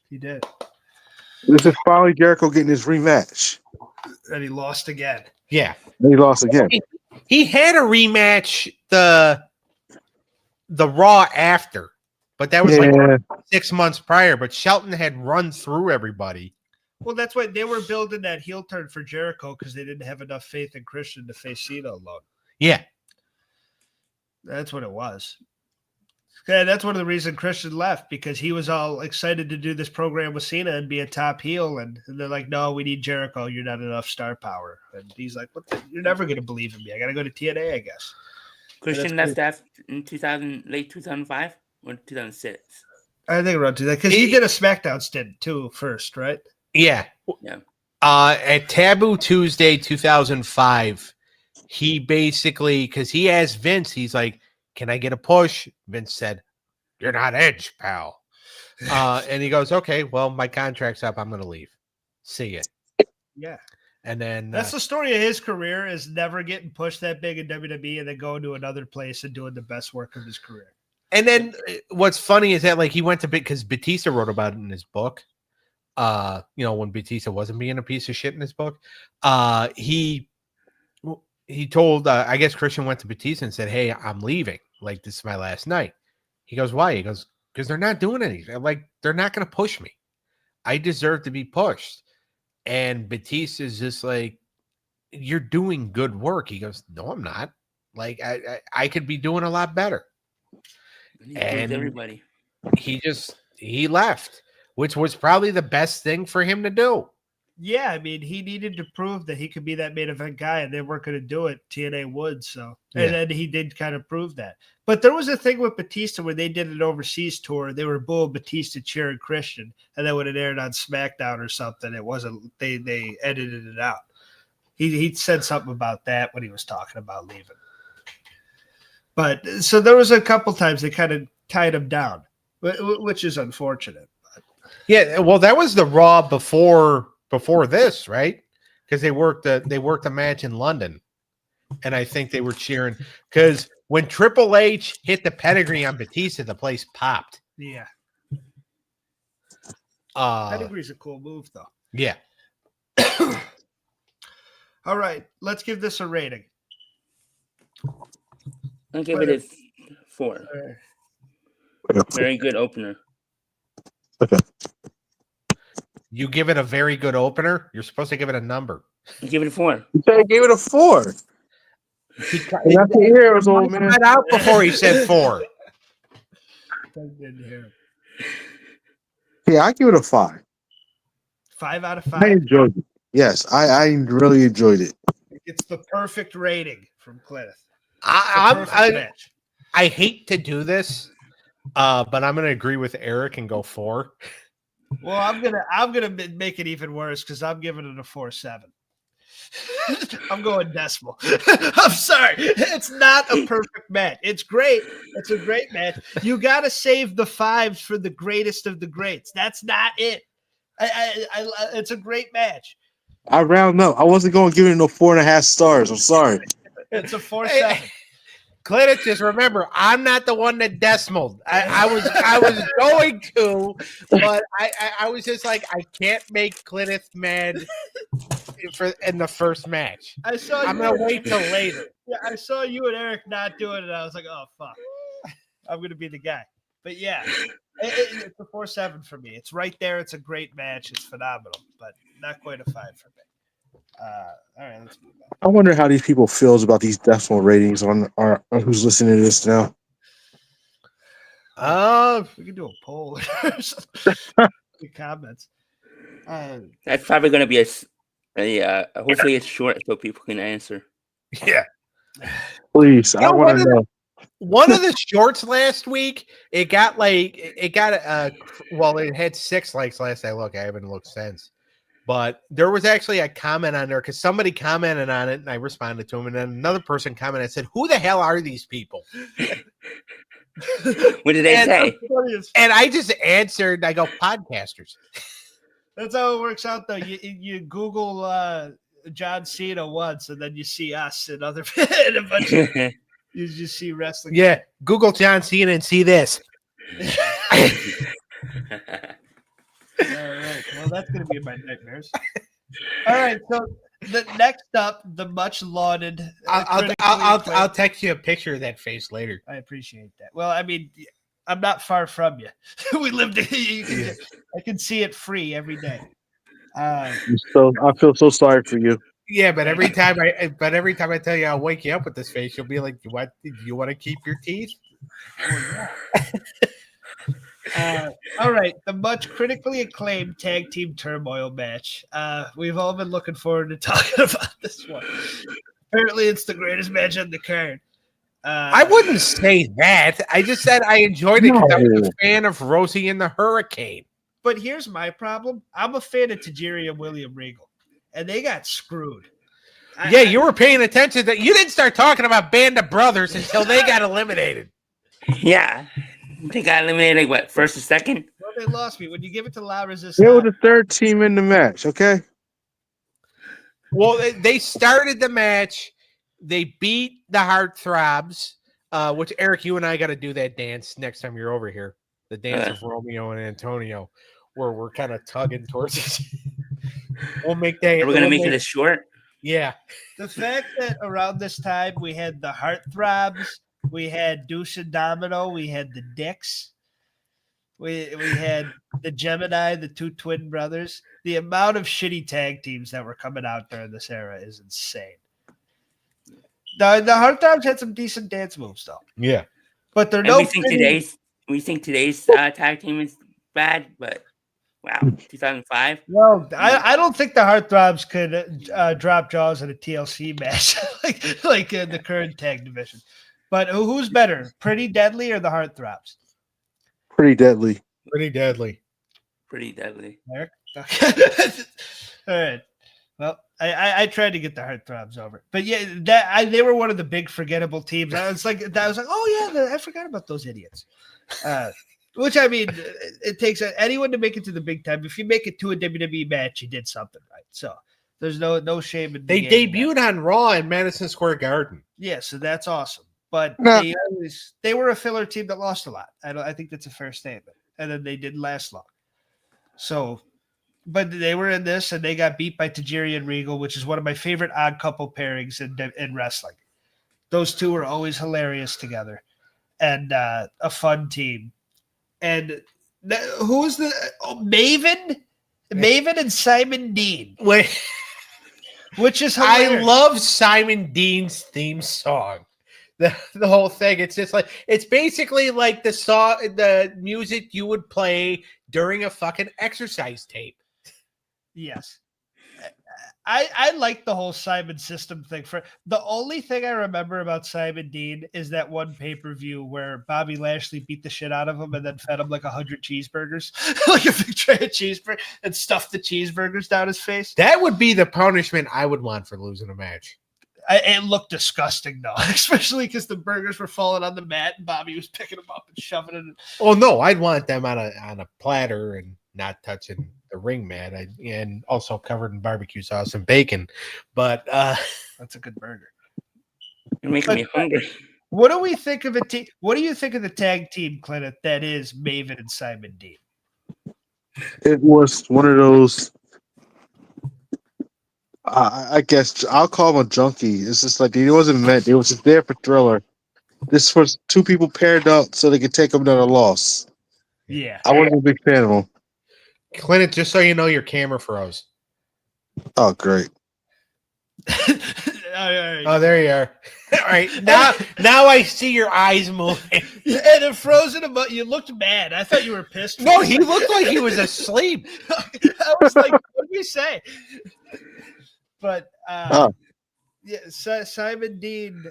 He did. This is finally Jericho getting his rematch. And he lost again. Yeah. And he lost again. He had a rematch the Raw after, but that was like 6 months prior. But Shelton had run through everybody. Well, that's why they were building that heel turn for Jericho because they didn't have enough faith in Christian to face Cena alone. Yeah. That's what it was. Yeah, that's one of the reasons Christian left, because he was all excited to do this program with Cena and be a top heel. And they're like, no, we need Jericho. You're not enough star power. And he's like, you're never going to believe in me. I got to go to TNA, I guess. Christian left after in late 2005 or 2006. I think around 2000 because he did a SmackDown stint too first, right? Yeah. Yeah. At Taboo Tuesday 2005, he basically, because he asked Vince, he's like, can I get a push? Vince said, you're not Edge, pal. And he goes, okay, well, my contract's up. I'm going to leave. See ya. Yeah. And then that's the story of his career, is never getting pushed that big in WWE and then going to another place and doing the best work of his career. And then what's funny is that, like, he went to because Batista wrote about it in his book. When Batista wasn't being a piece of shit in his book, he told, I guess Christian went to Batista and said, hey, I'm leaving. Like, this is my last night. He goes, why? He goes, because they're not doing anything. Like, they're not going to push me. I deserve to be pushed. And Batista is just like, you're doing good work. He goes, no, I'm not. Like, I could be doing a lot better. And everybody. He left, which was probably the best thing for him to do. Yeah, I mean, he needed to prove that he could be that main event guy, and they weren't going to do it. TNA would, so. And then he did kind of prove that. But there was a thing with Batista when they did an overseas tour. They were booing Batista cheering Christian, and then when it aired on SmackDown or something, it wasn't. They edited it out. He said something about that when he was talking about leaving. But so there was a couple times they kind of tied him down, which is unfortunate. Yeah, well, that was the Raw before this, right? Because they worked a match in London, and I think they were cheering because when Triple H hit the pedigree on Batista, the place popped. Yeah, pedigree's a cool move, though. Yeah. All right, let's give this a rating. I'll give it a 4. Very good opener. Okay. You give it a very good opener. You're supposed to give it a number. Give it a 4. I gave it a 4. That's the heroes, old man. Got out before he said 4. Yeah, I give it a 5. 5 out of 5. I enjoyed it. Yes, I really enjoyed it. It's the perfect rating from Cliff. I hate to do this, but I'm gonna agree with Eric and go 4. Well, I'm gonna make it even worse because I'm giving it a 4.7. I'm going decimal. I'm sorry. It's not a perfect match. It's great. It's a great match. You got to save the 5s for the greatest of the greats. That's not it. It's a great match. I round up. I wasn't going to give it no 4.5 stars. I'm sorry. It's a 4.7. Clinton, just remember, I'm not the one that decimaled. I was going to, but I was just like, I can't make Clinton mad in the first match. I'm gonna wait till later. Yeah, I saw you and Eric not doing it. I was like, oh fuck, I'm gonna be the guy. But yeah, it's a 4.7 for me. It's right there. It's a great match. It's phenomenal, but not quite a 5 for me. All right, let's move on. I wonder how these people feels about these decimal ratings on who's listening to this now. We can do a poll. Comments. That's probably going to be hopefully it's short so people can answer. Yeah, please. I want to know. One of the shorts last week, it had 6 likes last I looked. I haven't looked since. But there was actually a comment on there because somebody commented on it and I responded to him. And then another person commented and said, who the hell are these people? What did they say? And I just answered, I go, podcasters. That's how it works out, though. You Google John Cena once, and then you see us and other and a bunch of you just see wrestling. Yeah, Google John Cena and see this. All right. Well, that's going to be in my nightmares. All right. So the next up, the much lauded. I'll text you a picture of that face later. I appreciate that. Well, I mean, I'm not far from you. We lived. I can see it free every day. So I feel so sorry for you. Yeah, but every time I tell you I'll wake you up with this face, you'll be like, "What? Do you want to keep your teeth?" All right, the much critically acclaimed tag team turmoil match. We've all been looking forward to talking about this one. Apparently, it's the greatest match on the card. I wouldn't say that. I just said I enjoyed it because I was a fan of Rosie and the Hurricane. But here's my problem. I'm a fan of Tajiri and William Regal, and they got screwed. You were paying attention. That you didn't start talking about Band of Brothers until they got eliminated. Yeah. They got eliminated, what, first or second? Well, they lost me. When you give it to La Resistance. They were the third team in the match, okay? Well, they started the match. They beat the Heartthrobs, which, Eric, you and I got to do that dance next time you're over here. The dance of Romeo and Antonio, where we're kind of tugging towards it. We'll make that. We're going to make it a short? Yeah. The fact that around this time we had the Heartthrobs, we had Deuce and Domino, we had the Dicks, we had the Gemini, the two twin brothers. The amount of shitty tag teams that were coming out during this era is insane. The Heartthrobs had some decent dance moves, though. Yeah. But they're we think today's tag team is bad, but wow, 2005. Well, I don't think the Heartthrobs could drop jaws in a TLC match like the current tag division. But who's better, Pretty Deadly or the Heartthrobs? Pretty deadly. Pretty deadly. Pretty deadly. Eric? Okay. All right. Well, I tried to get the Heartthrobs over, but yeah, they were one of the big forgettable teams. I was like, oh yeah, I forgot about those idiots. Which I mean, it takes anyone to make it to the big time. If you make it to a WWE match, you did something right. So there's no shame in. They debuted on Raw in Madison Square Garden. Yeah, so that's awesome. But they were a filler team that lost a lot. I think that's a fair statement. And then they didn't last long. So, but they were in this and they got beat by Tajiri and Regal, which is one of my favorite odd couple pairings in wrestling. Those two were always hilarious together and a fun team. And who's the Maven? Maven and Simon Dean. Wait, which is hilarious. I love Simon Dean's theme song. The whole thing. It's just like it's basically like the music you would play during a fucking exercise tape. Yes. I like the whole Simon System thing. For the only thing I remember about Simon Dean is that one pay-per-view where Bobby Lashley beat the shit out of him and then fed him like 100 cheeseburgers, like a big tray of cheeseburgers, and stuffed the cheeseburgers down his face. That would be the punishment I would want for losing a match. It looked disgusting, though, especially because the burgers were falling on the mat and Bobby was picking them up and shoving it in. Oh no, I'd want them on a platter and not touching the ring mat, and also covered in barbecue sauce and bacon. But that's a good burger. You're making me hungry. What do we think of it? What do you think of the tag team, Clint, that is Maven and Simon Dean? It was one of those. I guess I'll call them a junkie. It's just like it wasn't meant. It was just there for thriller. This was two people paired up so they could take another loss. Yeah, I wasn't a big fan of them. Clint, just so you know, your camera froze. Oh, great. Oh, there you are. All right, now I see your eyes moving. And it froze in a you looked mad. I thought you were pissed. No, he looked like he was asleep. I was like, what did you say? But yeah, Simon Dean,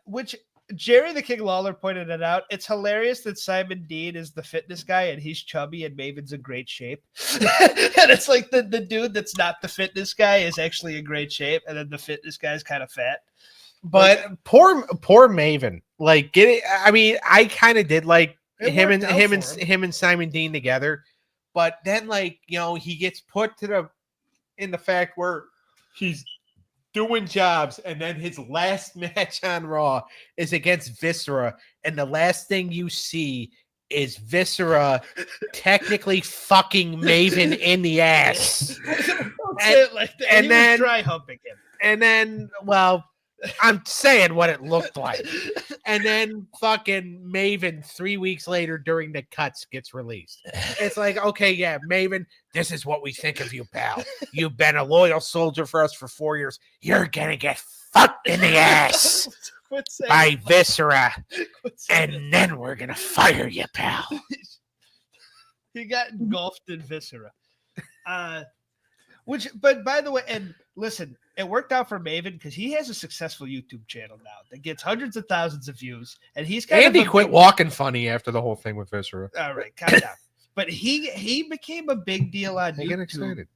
which Jerry the King Lawler pointed it out. It's hilarious that Simon Dean is the fitness guy and he's chubby and Maven's in great shape. And it's like the dude that's not the fitness guy is actually in great shape, and then the fitness guy's kind of fat. But poor Maven. Like I mean, I kind of did like him and Simon Dean together. But then, like, you know, he gets put in the fact where he's doing jobs, and then his last match on Raw is against Viscera, and the last thing you see is Viscera technically fucking Maven in the ass. And then dry humping him. And then, well, I'm saying what it looked like. And then fucking Maven 3 weeks later during the cuts gets released. It's like, okay, yeah, Maven, this is what we think of you, pal. You've been a loyal soldier for us for 4 years. You're gonna get fucked in the ass by Viscera. And then we're gonna fire you, pal. He got engulfed in Viscera. But by the way, and listen, it worked out for Maven because he has a successful YouTube channel now that gets hundreds of thousands of views, and he's Andy quit walking funny after the whole thing with Viscera. All right, calm down. But he became a big deal on YouTube. Get excited.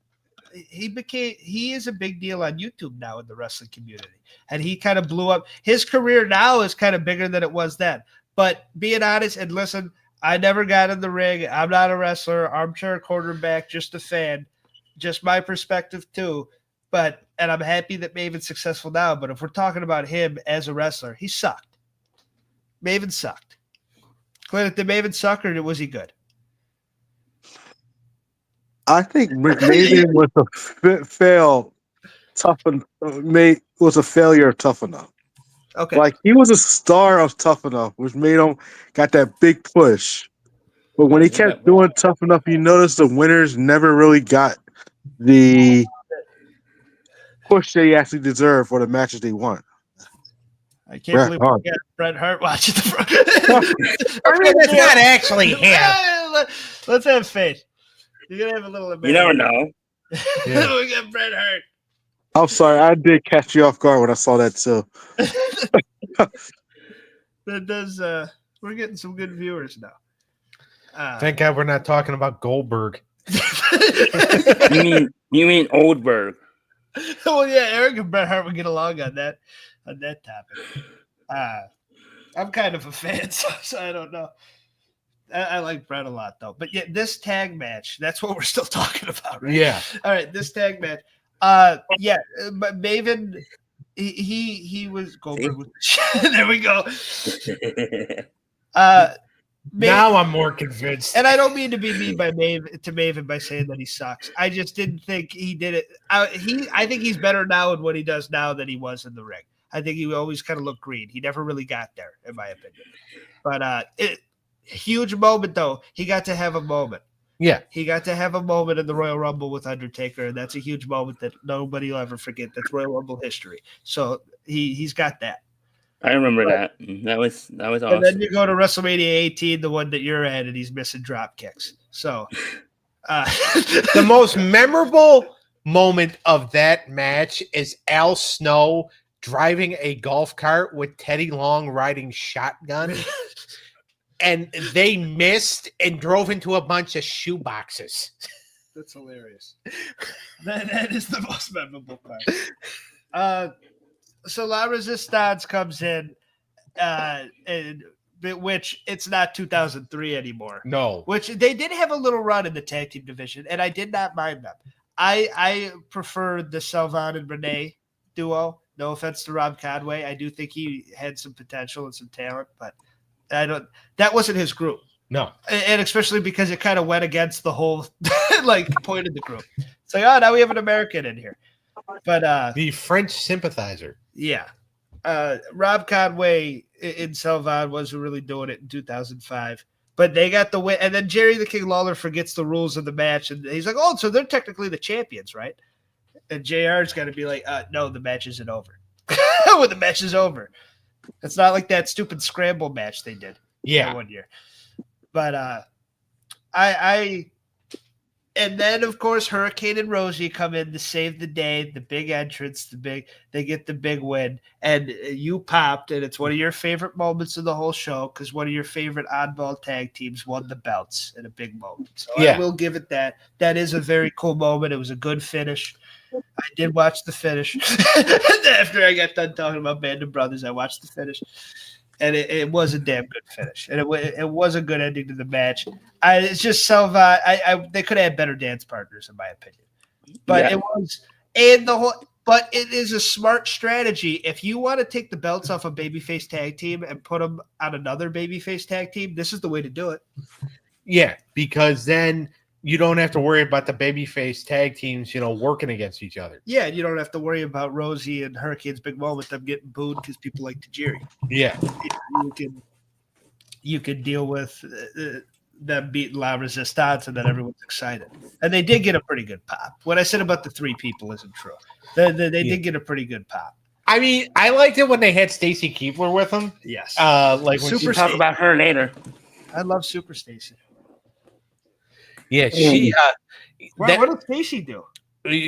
He is a big deal on YouTube now in the wrestling community, and he kind of blew up. His career now is kind of bigger than it was then. But being honest, and listen, I never got in the ring. I'm not a wrestler, armchair quarterback, just a fan. Just my perspective too, and I'm happy that Maven's successful now. But if we're talking about him as a wrestler, he sucked. Maven sucked. Clint, did Maven suck or was he good? I think Maven was was a failure of Tough Enough. Okay, like he was a star of Tough Enough, which made him got that big push. But when he kept doing Tough Enough, you notice the winners never really got the push they actually deserve for the matches they won. I can't believe we got Bret Hart watching the front. I mean, it's not actually him. Let's have faith. You're gonna have a little. You never know. Yeah. We got Bret Hart. I'm sorry, I did catch you off guard when I saw that too. That does. We're getting some good viewers now. Thank God we're not talking about Goldberg. You mean Oldberg? Well, yeah, Eric and Bret Hart would get along on that topic. I'm kind of a fan, so I don't know. I like Bret a lot, though. But yeah, this tag match, that's what we're still talking about, right? Yeah. All right, this tag match. Yeah, but Maven, he was Goldberg. There we go. Now I'm more convinced. And I don't mean to be mean to Maven by saying that he sucks. I just didn't think he did it. I think he's better now in what he does now than he was in the ring. I think he always kind of looked green. He never really got there, in my opinion. But huge moment, though. He got to have a moment. Yeah. He got to have a moment in the Royal Rumble with Undertaker, and that's a huge moment that nobody will ever forget. That's Royal Rumble history. So he's got that. I remember that. That was awesome. And then you go to WrestleMania 18, the one that you're at, and he's missing drop kicks. So the most memorable moment of that match is Al Snow driving a golf cart with Teddy Long riding shotgun. And they missed and drove into a bunch of shoe boxes. That's hilarious. That is the most memorable part. So La Resistance comes in, which it's not 2003 anymore. No. Which they did have a little run in the tag team division, and I did not mind them. I prefer the Salvan and Renee duo. No offense to Rob Conway. I do think he had some potential and some talent, but that wasn't his group. No. And especially because it kind of went against the whole point of the group. It's like, oh, now we have an American in here. But the French sympathizer. Yeah. Rob Conway in Salvan wasn't really doing it in 2005. But they got the win. And then Jerry the King Lawler forgets the rules of the match. And he's like, oh, so they're technically the champions, right? And JR's got to be like, no, the match isn't over. When the match is over. It's not like that stupid scramble match they did 1 year. But I And then, of course, Hurricane and Rosie come in to save the day. The big entrance, they get the big win, and you popped, and it's one of your favorite moments of the whole show because one of your favorite oddball tag teams won the belts in a big moment. So Yeah. I will give it that. That is a very cool moment. It was a good finish. I did watch the finish. After I got done talking about Band of Brothers, I watched the finish. And it was a damn good finish, and it was a good ending to the match. It's just Salva. They could have had better dance partners, in my opinion. But it was, and the whole. But it is a smart strategy if you want to take the belts off a babyface tag team and put them on another babyface tag team. This is the way to do it. Yeah, because then you don't have to worry about the babyface tag teams, working against each other. Yeah, and you don't have to worry about Rosie and Hurricane's big moment, them getting booed because people like Tajiri. Yeah. You can deal with them beating La Resistance, and then everyone's excited. And they did get a pretty good pop. What I said about the three people isn't true. They did get a pretty good pop. I mean, I liked it when they had Stacy Keibler with them. Yes. Like when We'll talk about her later. I love Super Stacy. Yeah, she. What did Stacy do?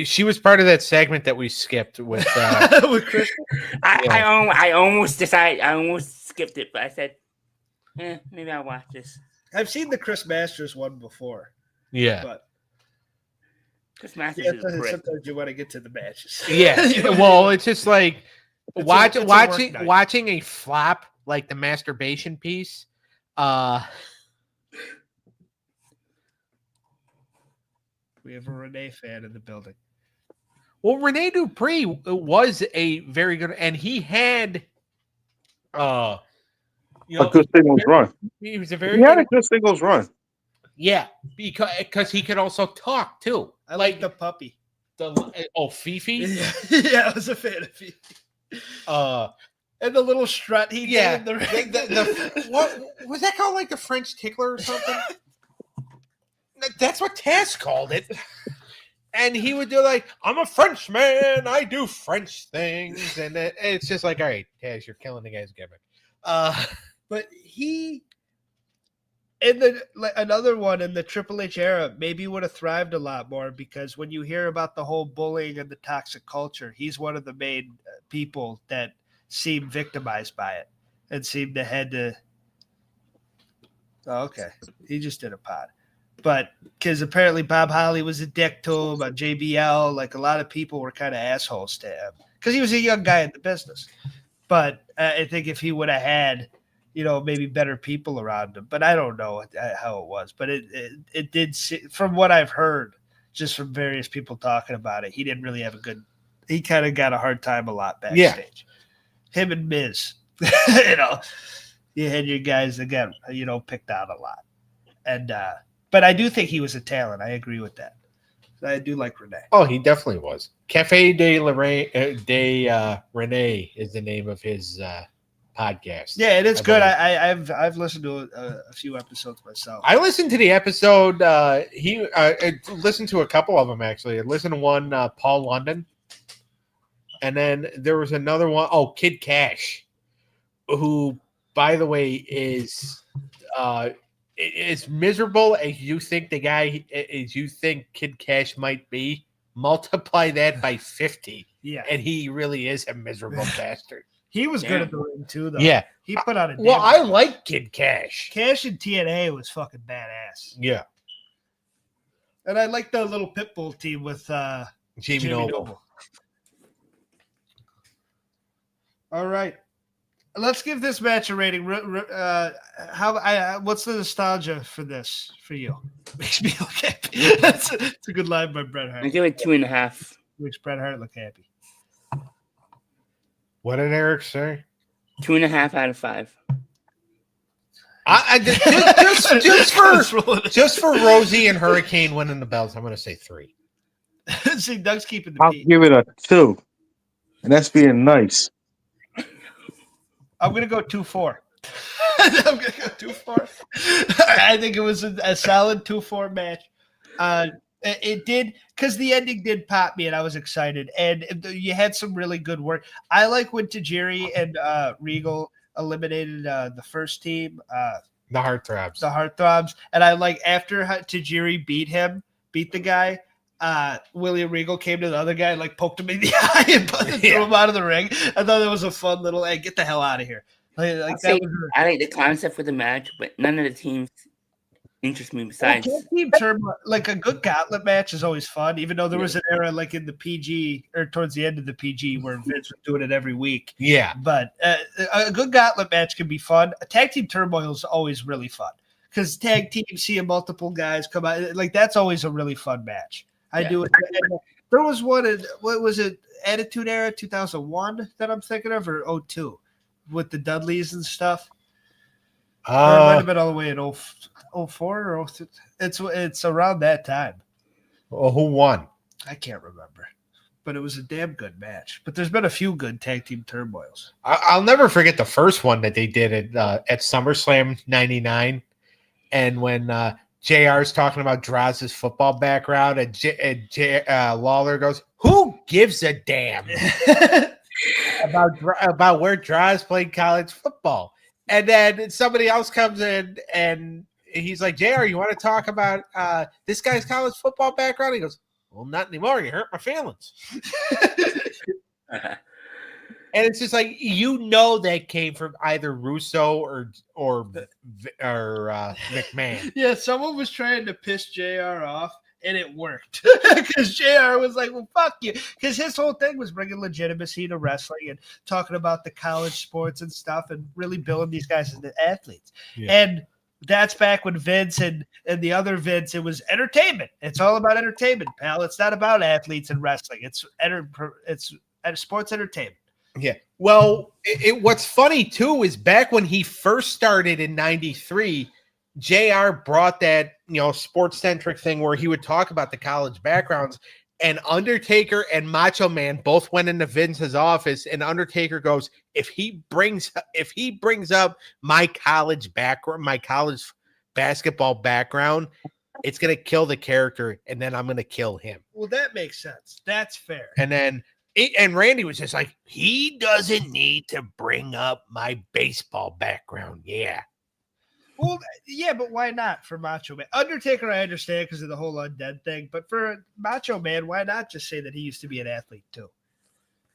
She was part of that segment that we skipped with with Chris. I almost decided. I almost skipped it, but I said, maybe I'll watch this. I've seen the Chris Masters one before. Yeah. But Chris Masters is a prick. sometimes you want to get to the matches. Yeah. Well, it's just like It's watching a flop like the masturbation piece. We have a Renee fan in the building. Well, Rene Dupree was a very good, and he had, a good singles run. He was a very. He had a good singles run. Yeah, because he could also talk too. I like the puppy. Fifi. Yeah, I was a fan of Fifi. And the little strut he did in the ring. What was that called? Like the French tickler or something? That's what Taz called it. And he would do like, I'm a Frenchman. I do French things. And it's just like, all right, Taz, you're killing the guy's gimmick. But he, another one in the Triple H era, maybe would have thrived a lot more because when you hear about the whole bullying and the toxic culture, he's one of the main people that seem victimized by it and seem to head to. Oh, okay. He just did a pod. But because apparently Bob Holly was a dick to him on JBL, like a lot of people were kind of assholes to him because he was a young guy in the business. But I think if he would have had, maybe better people around him, but I don't know how it was. But it did, from what I've heard, just from various people talking about it, he didn't really have he kind of got a hard time a lot backstage. Yeah. Him and Miz, you had your guys again, picked out a lot. And, but I do think he was a talent. I agree with that. I do like Renee. Oh, he definitely was. Cafe de Renee is the name of his podcast. Yeah, it is good. I've listened to a few episodes myself. I listened to the episode. I listened to a couple of them actually. I listened to one, Paul London, and then there was another one. Oh, Kid Cash, who, by the way, is as miserable as you think Kid Cash might be. Multiply that by 50. Yeah, and he really is a miserable bastard. He was good at the ring too, though. Yeah, he put out a. Well, I like Kid Cash. Cash in TNA was fucking badass. Yeah, and I like the little Pitbull team with Jamie Noble. All right, let's give this match a rating. What's the nostalgia for this for you? Makes me look happy. It's a good line by Bret Hart. I give it 2.5. Makes Bret Hart look happy. What did Eric say? 2.5 out of 5. Just for Rosie and Hurricane winning the belts, I'm going to say 3. See, Doug's keeping the I'll give it a 2, and that's being nice. I'm going to go 2-4. I'm going to go 2-4. I think it was a solid 2-4 match. It did, because the ending did pop me, and I was excited. And you had some really good work. I like when Tajiri and Regal eliminated the first team. The Heartthrobs. The Heartthrobs. And I like after Tajiri beat him, beat the guy, William Regal came to the other guy and like poked him in the eye and threw him out of the ring. I thought that was a fun little, hey, get the hell out of here. Like that was I like the concept for the match, but none of the teams interest me besides. team term, like a good gauntlet match is always fun, even though there was an era like in the PG or towards the end of the PG where Vince was doing it every week. Yeah. But a good gauntlet match can be fun. A tag team turmoil is always really fun because tag team seeing multiple guys come out, like that's always a really fun match. I do it. There was one in, what was it, Attitude Era 2001 that I'm thinking of, or 02 with the Dudleys and stuff. Or it might have been all the way in 04 or 03. It's around that time. Well, who won? I can't remember, but it was a damn good match. But there's been a few good tag team turmoils. I'll never forget the first one that they did at SummerSlam '99, and when JR's talking about Droz's football background, and Lawler goes, "Who gives a damn about where Droz played college football?" And then somebody else comes in and he's like, JR, you want to talk about this guy's college football background? He goes, well, not anymore. You hurt my feelings. And it's just like, that came from either Russo or McMahon. Yeah, someone was trying to piss JR off, and it worked because JR was like, well, fuck you. Because his whole thing was bringing legitimacy to wrestling and talking about the college sports and stuff and really building these guys as athletes. Yeah. And that's back when Vince and the other Vince, it was entertainment. It's all about entertainment, pal. It's not about athletes and wrestling. It's sports entertainment. Yeah. Well, what's funny, too, is back when he first started in 93, JR brought that, sports-centric thing where he would talk about the college backgrounds, and Undertaker and Macho Man both went into Vince's office, and Undertaker goes, if he brings up my college background, my college basketball background, it's going to kill the character, and then I'm going to kill him. Well, that makes sense. That's fair. And then and Randy was just like, he doesn't need to bring up my baseball background. Yeah. Well, yeah, but why not for Macho Man? Undertaker, I understand because of the whole undead thing, but for Macho Man, why not just say that he used to be an athlete too?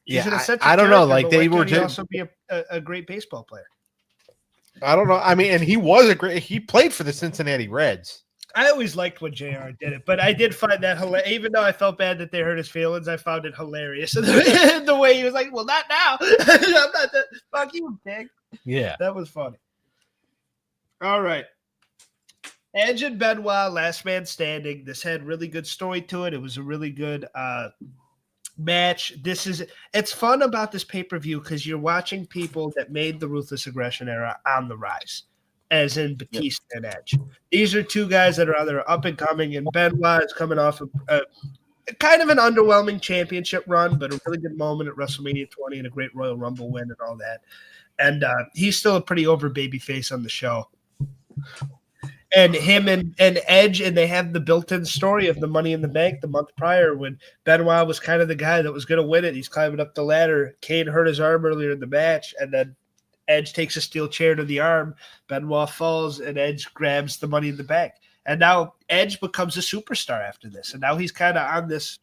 Yeah, I don't know. Like they were just also be a great baseball player. I don't know. I mean, and he played for the Cincinnati Reds. I always liked when JR did it, but I did find that hilarious. Even though I felt bad that they hurt his feelings, I found it hilarious. The way he was like, well, not now. I'm not that. Fuck you, pig. Yeah. That was funny. All right. Edge and Benoit, last man standing. This had really good story to it. It was a really good match. It's fun about this pay-per-view because you're watching people that made the Ruthless Aggression era on the rise, as in Batista and Edge. These are two guys that are either up and coming, and Benoit is coming off of kind of an underwhelming championship run, but a really good moment at WrestleMania 20 and a great Royal Rumble win and all that. And he's still a pretty over babyface on the show. And him and Edge, and they have the built-in story of the Money in the Bank the month prior when Benoit was kind of the guy that was going to win it. He's climbing up the ladder. Kane hurt his arm earlier in the match, and then Edge takes a steel chair to the arm. Benoit falls, and Edge grabs the Money in the Bank. And now Edge becomes a superstar after this, and now he's kind of on this.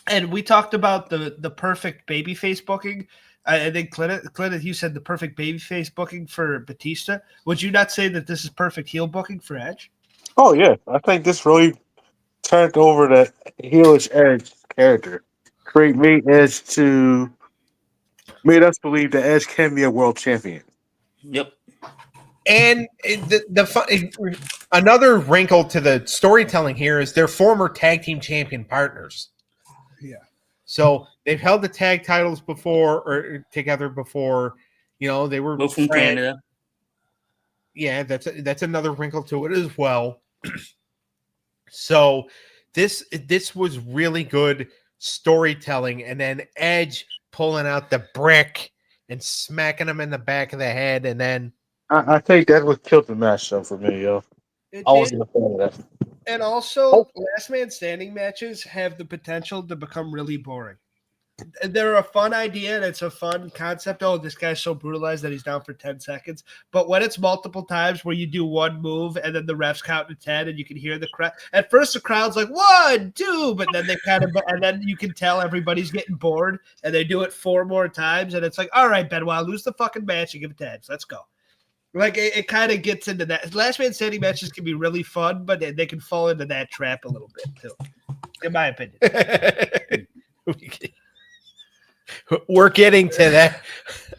And we talked about the perfect babyface booking. I think Clint, you said the perfect babyface booking for Batista. Would you not say that this is perfect heel booking for Edge? Oh yeah, I think this really turned over the heelish Edge character. Made us believe that Edge can be a world champion. Yep. And another wrinkle to the storytelling here is they're former tag team champion partners. Yeah. So they've held the tag titles together before. They were both from Canada. Yeah, that's another wrinkle to it as well. So this was really good storytelling, and then Edge pulling out the brick and smacking him in the back of the head, and then I think that would kill the match though for me, yo. I wasn't a fan of that. And also, last man standing matches have the potential to become really boring. they're a fun idea and it's a fun concept. Oh, this guy's so brutalized that he's down for 10 seconds. But when it's multiple times where you do one move and then the refs count to 10 and you can hear the crowd. At first, the crowd's like 1, 2, but then they and then you can tell everybody's getting bored and they do it 4 more times. And it's like, all right, Benoit, lose the fucking match and give it 10. Let's go. Like it kind of gets into that. Last man standing matches can be really fun, but they can fall into that trap a little bit too, in my opinion. We're getting to that.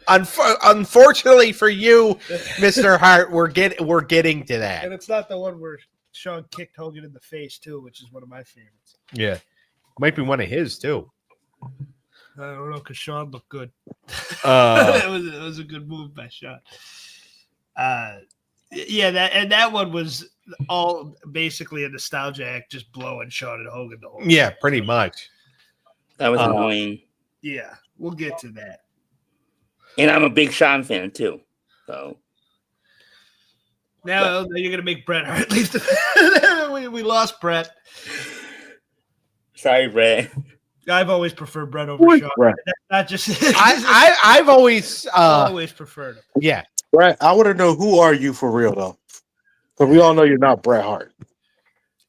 Unfortunately for you, Mr. Hart, we're getting to that. And it's not the one where Shawn kicked Hogan in the face too, which is one of my favorites. Yeah, might be one of his too. I don't know because Shawn looked good. It was a good move by Shawn. That one was all basically a nostalgia act, just blowing Shawn and Hogan the whole time. Yeah, pretty much. That was annoying. Yeah, we'll get to that. And I'm a big Shawn fan too. So now you're gonna make Bret Hart leave the we lost Bret. Sorry, Bret. I've always preferred Bret over Shawn. Bret? Not just I've always preferred him. Yeah. Bret, I want to know who are you for real though, because we all know you're not Bret Hart.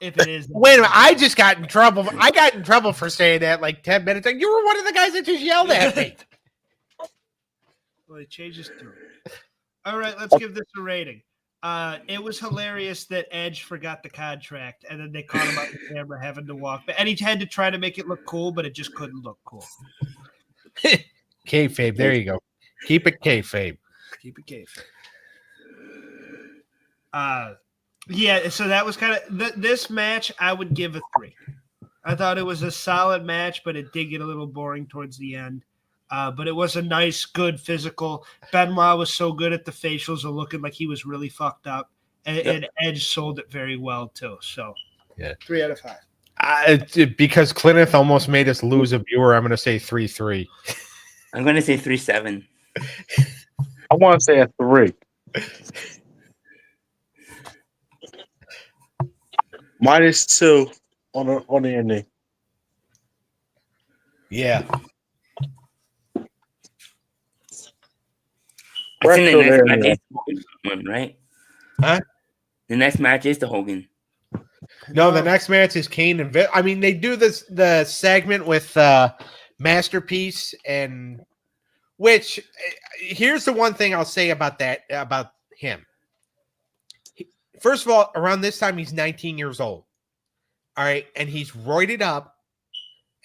If it is, Wait a minute! I just got in trouble. I got in trouble for saying that like 10 minutes ago. You were one of the guys that just yelled at me. Well, he changes to it. All right, let's give this a rating. It was hilarious that Edge forgot the contract, and then they caught him on the camera having to walk back, and he had to try to make it look cool, but it just couldn't look cool. Kayfabe. There you go. Keep it kayfabe. Keep it kayfabe. Yeah, so that was kind of this match. I would give a 3. I thought it was a solid match, but it did get a little boring towards the end. But it was a nice, good physical. Benoit was so good at the facials of looking like he was really fucked up, and Edge sold it very well too. So, 3 out of 5. Because Clineth almost made us lose a viewer, I'm going to say 3-3. I'm going to say 3-7. I want to say a 3. -2 on the ending. Yeah. I think the next match is the Hogan, right? Huh? The next match is the Hogan. No, the next match is Kane and Vince. I mean, they do the segment with Masterpiece, and which here's the one thing I'll say about him. First of all, around this time he's 19 years old. All right, and he's roided up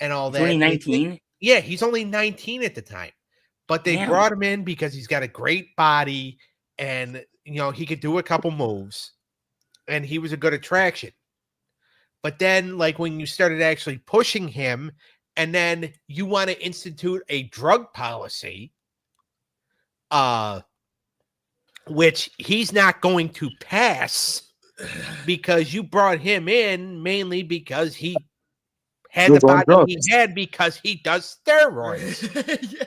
and all that. He's only 19? Yeah, he's only 19 at the time. But they brought him in because he's got a great body and, he could do a couple moves and he was a good attraction. But then, like, when you started actually pushing him and then you want to institute a drug policy, which he's not going to pass because you brought him in mainly because he had the body he had because he does steroids. Yeah.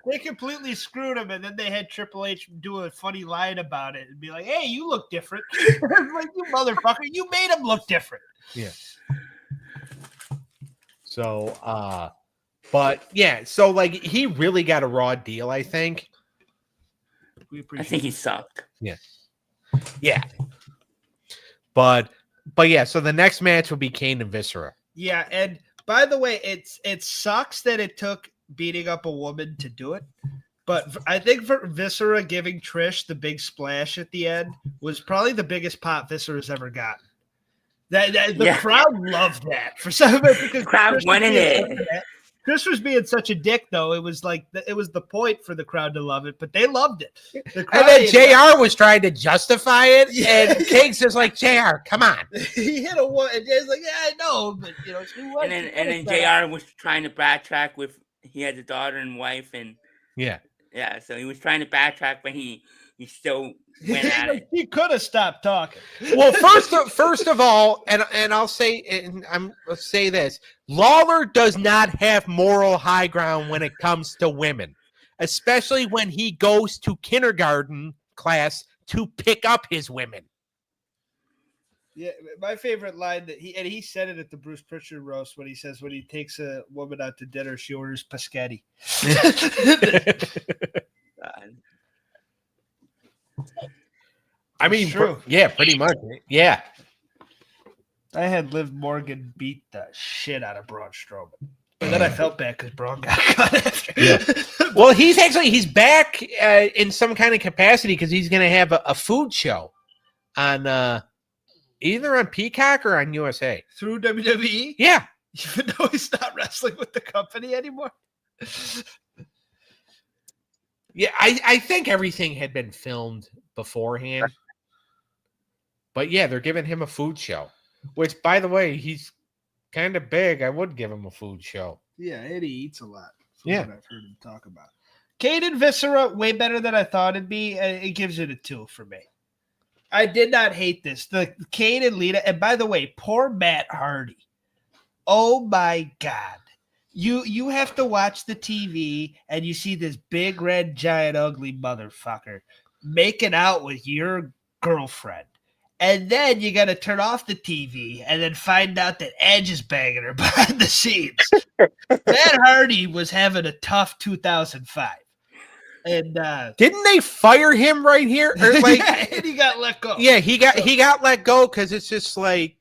They completely screwed him, and then they had Triple H do a funny line about it and be like, "Hey, you look different." Like, you motherfucker, you made him look different. Yeah. So, but yeah, so like he really got a raw deal, I think. I think he sucked. Yeah. Yeah. But yeah, so the next match will be Kane and Viscera. Yeah, and by the way, it sucks that it took beating up a woman to do it, but I think for Viscera giving Trish the big splash at the end was probably the biggest pop Viscera's ever gotten. The crowd loved that for some reason. Crowd wanted it. Chris was being such a dick, though. It was like it was the point for the crowd to love it, but they loved it. And then JR was trying to justify it, and King's just like, JR, come on. He hit a one, and Jay's like, yeah, I know, but and then JR was trying to backtrack with he had a daughter and wife, and so he was trying to backtrack, but he still went at it. He could have stopped talking. Well, first of all, and I'll say this: Lawler does not have moral high ground when it comes to women, especially when he goes to kindergarten class to pick up his women. Yeah, my favorite line that he said it at the Bruce Pritchard roast when he says when he takes a woman out to dinner, she orders pescetti. I mean, yeah, pretty much. Yeah. I had Liv Morgan beat the shit out of Braun Strowman. But then I felt bad because Braun got cut after. Yeah. Well, he's back in some kind of capacity because he's going to have a food show on either on Peacock or on USA. Through WWE? Yeah. Even though he's not wrestling with the company anymore? Yeah, I think everything had been filmed beforehand. But yeah, they're giving him a food show. Which, by the way, he's kind of big. I would give him a food show. Yeah, and he eats a lot. Yeah. What I've heard him talk about. Kane and Viscera, way better than I thought it'd be. It gives it a 2 for me. I did not hate this. The Kane and Lita, and by the way, poor Matt Hardy. Oh my God. You have to watch the TV and you see this big red giant ugly motherfucker making out with your girlfriend. And then you got to turn off the TV and then find out that Edge is banging her behind the scenes. Matt Hardy was having a tough 2005. And didn't they fire him right here? Or like, yeah, and he got let go. Yeah, he got let go because it's just like,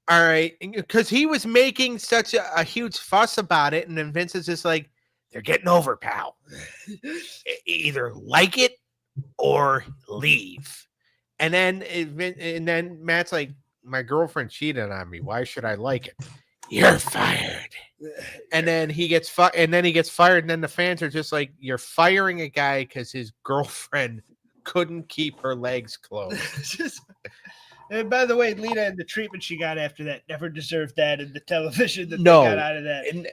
all right, because he was making such a huge fuss about it, and then Vince is just like, they're getting over, pal. Either like it or leave. And then Matt's like, my girlfriend cheated on me. Why should I like it? You're fired. And then he gets fired. And then the fans are just like, you're firing a guy because his girlfriend couldn't keep her legs closed. And by the way, Lita and the treatment she got after that never deserved that, and the television that they got out of that. And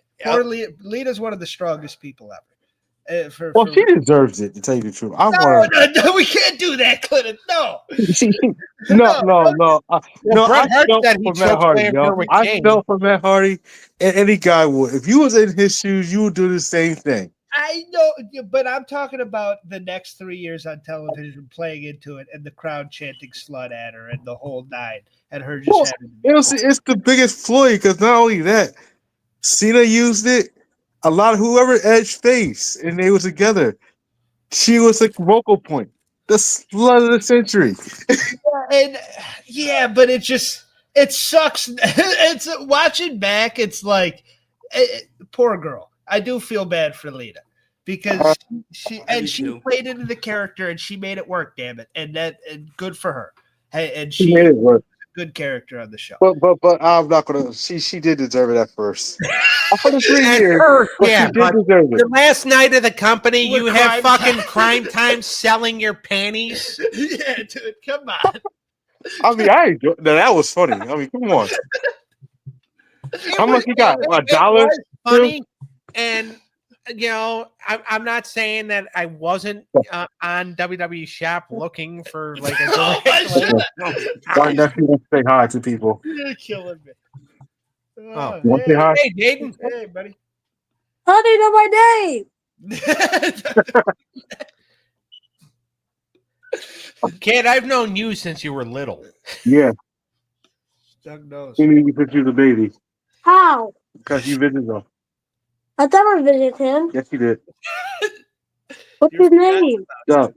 Lita's one of the strongest people ever. She deserves it, to tell you the truth. No, we can't do that, Clinton. No. No. I felt for Matt Hardy, and any guy would. If you was in his shoes, you would do the same thing. I know, but I'm talking about the next 3 years on television playing into it and the crowd chanting slut at her and the whole night and her just it's the biggest ploy because not only that, Cena used it. A lot of whoever Edge faced and they were together, she was like vocal point. The slut of the century. But it sucks. It's watching back. It's like poor girl. I do feel bad for Lita because she played into the character and she made it work. Damn it, and good for her. And she made it work. Good character on the show. But I'm not gonna. She did deserve it at first. For the 3 years, the last night of the company, you have fucking Crime Time selling your panties. Yeah, dude, come on. I mean, that was funny. I mean, come on. How much you got? $1? Funny, and I'm not saying that I wasn't on WWE Shop looking for like a. My nephew wants to say hi to people. You're killing me. Want to say hi? Hey, Dayton. Hey, buddy. How do you know my name? Kid, I've known you since you were little. Yeah. Doug knows. He knew since you was a baby. How? Because you visited him. I never visited him. Yes, you did. What's his name? Doug.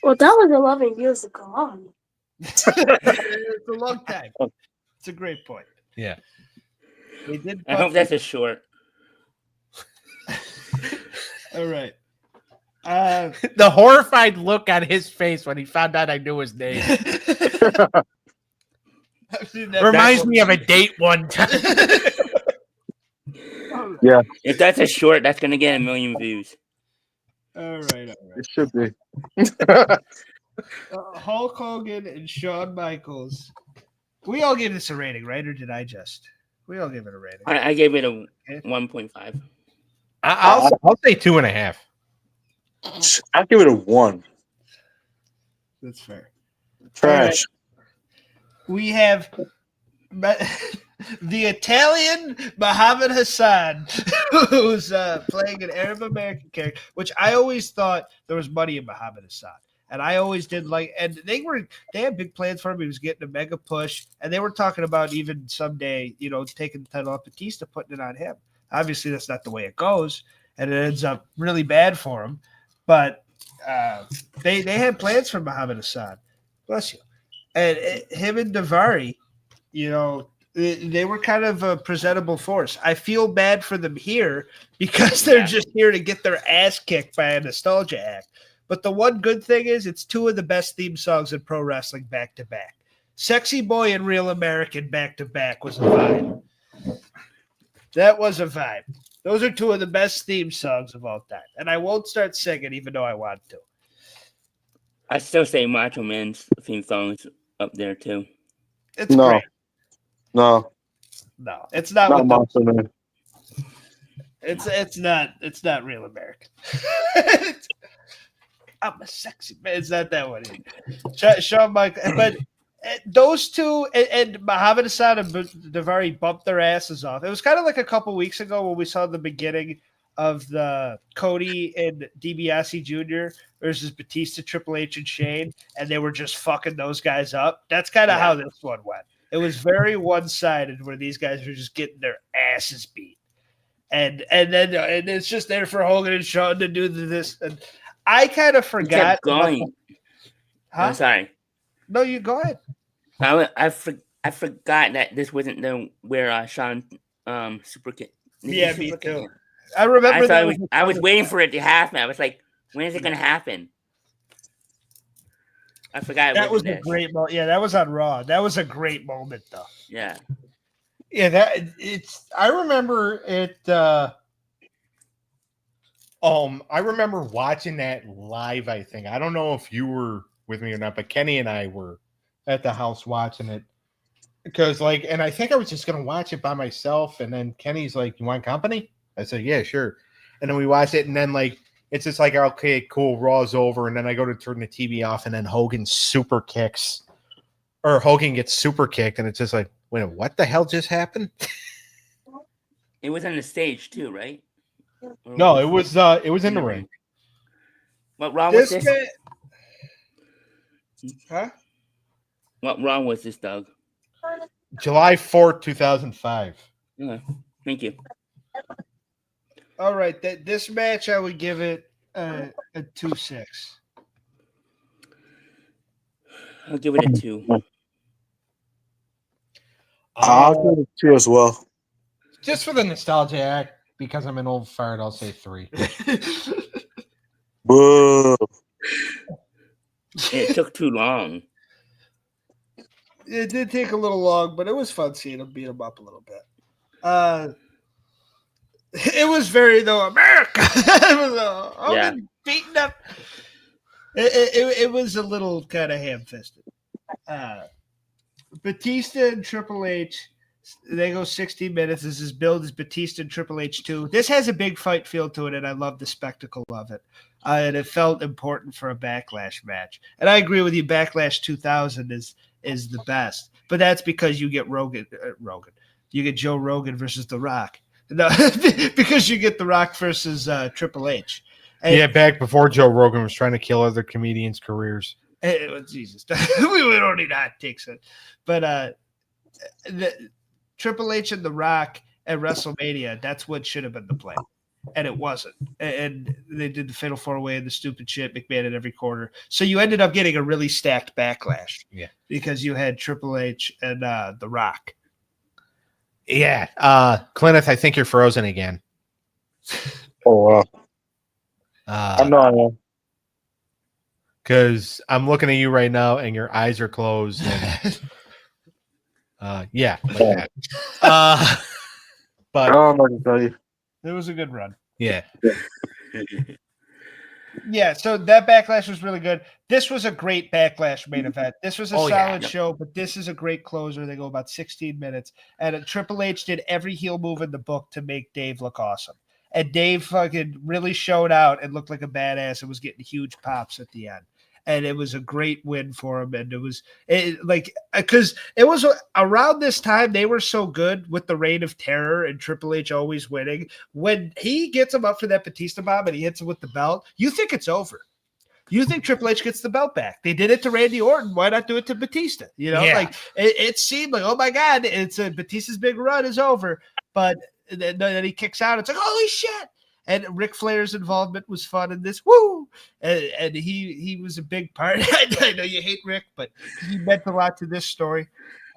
Well, that was 11 years ago. It's a long time. It's a great point. Yeah. I hope that's a short. All right. The horrified look on his face when he found out I knew his name. Reminds me of a date one time. Yeah. If that's a short, that's going to get 1 million views. All right. It should be. Hulk Hogan and Shawn Michaels. We all gave this a rating, right? Or did I just? We all gave it a rating. I gave it a 1.5. I'll say 2.5. I'll give it a 1. That's fair. Trash. We have the Italian Muhammad Hassan, who's playing an Arab American character, which I always thought there was money in Muhammad Hassan. And I always did and they had big plans for him. He was getting a mega push, and they were talking about even someday, taking the title off Batista, putting it on him. Obviously, that's not the way it goes, and it ends up really bad for him. But they had plans for Muhammad Hassan. Bless you. And him and Daivari, they were kind of a presentable force. I feel bad for them here because they're just here to get their ass kicked by a nostalgia act. But the one good thing is it's two of the best theme songs in pro wrestling back to back. Sexy Boy and Real American back to back was a vibe. That was a vibe. Those are two of the best theme songs of all time. And I won't start singing even though I want to. I still say Macho Man's theme song's up there too. It's great. No, it's not. Not Macho Man. It's not Real American. I'm a sexy man. It's not that one. Shawn Michaels, but those two and Muhammad Hassan and Daivari bumped their asses off. It was kind of like a couple weeks ago when we saw the beginning of the Cody and DiBiase Jr. versus Batista, Triple H, and Shane, and they were just fucking those guys up. That's kind of how this one went. It was very one-sided where these guys were just getting their asses beat. And then it's just there for Hogan and Shawn to do this. And I kind of forgot. Kept going. Huh? I'm sorry. No, you go ahead. I forgot that this wasn't where Shawn super kick. Yeah, me too. I remember. I was waiting for it to happen. I was like, when is it going to happen? I forgot. That was a great moment. Yeah, that was on Raw. That was a great moment, though. Yeah. Yeah, I remember it. I remember watching that live. I think I don't know if you were with me or not, but Kenny and I were at the house watching it because, and I think I was just gonna watch it by myself, and then Kenny's like, "You want company?" I said, "Yeah, sure." And then we watched it, and then it's just like, okay, cool, Raw's over, and then I go to turn the TV off, and then Hogan gets super kicked, and it's just like, wait, what the hell just happened? It was on the stage too, right? No, it was in the ring. What wrong was this? Huh? What wrong was this, Doug? July 4th, 2005. Thank you. All right, this match I would give it a 2-6. I'll give it a 2. I'll give it 2 as well. Just for the nostalgia act, because I'm an old fart, I'll say 3. Boo. It took too long. It did take a little long, but it was fun seeing him beat him up a little bit. It was very America. It was beaten up. It was a little kind of ham-fisted. Batista and Triple H, they go 60 minutes. This is billed as Batista and Triple H 2. This has a big fight feel to it, and I love the spectacle of it. And it felt important for a Backlash match. And I agree with you. Backlash 2000 is the best, but that's because you get Rogan. You get Joe Rogan versus The Rock. No, because you get The Rock versus Triple H. And, back before Joe Rogan was trying to kill other comedians' careers. Jesus, we don't need hot takes. But the Triple H and The Rock at WrestleMania, that's what should have been the play. And it wasn't. And they did the Fatal 4-Way and the stupid shit, McMahon at every quarter. So you ended up getting a really stacked Backlash. Yeah. Because you had Triple H and The Rock. Yeah. Clineth, I think you're frozen again. Oh, wow. I know I am. Because I'm looking at you right now and your eyes are closed. And, like that. But I don't know what to tell you. It was a good run. Yeah. Yeah, so that Backlash was really good. This was a great Backlash main event. This was a solid show, but this is a great closer. They go about 16 minutes. And Triple H did every heel move in the book to make Dave look awesome. And Dave fucking really showed out and looked like a badass and was getting huge pops at the end. And it was a great win for him. And it was because it was around this time they were so good with the Reign of Terror and Triple H always winning. When he gets him up for that Batista bomb and he hits him with the belt, you think it's over. You think Triple H gets the belt back? They did it to Randy Orton. Why not do it to Batista? Like it seemed like, oh my God, Batista's big run is over. But then he kicks out. It's like, holy shit! And Ric Flair's involvement was fun in this. Woo! And he was a big part. I know you hate Rick, but he meant a lot to this story.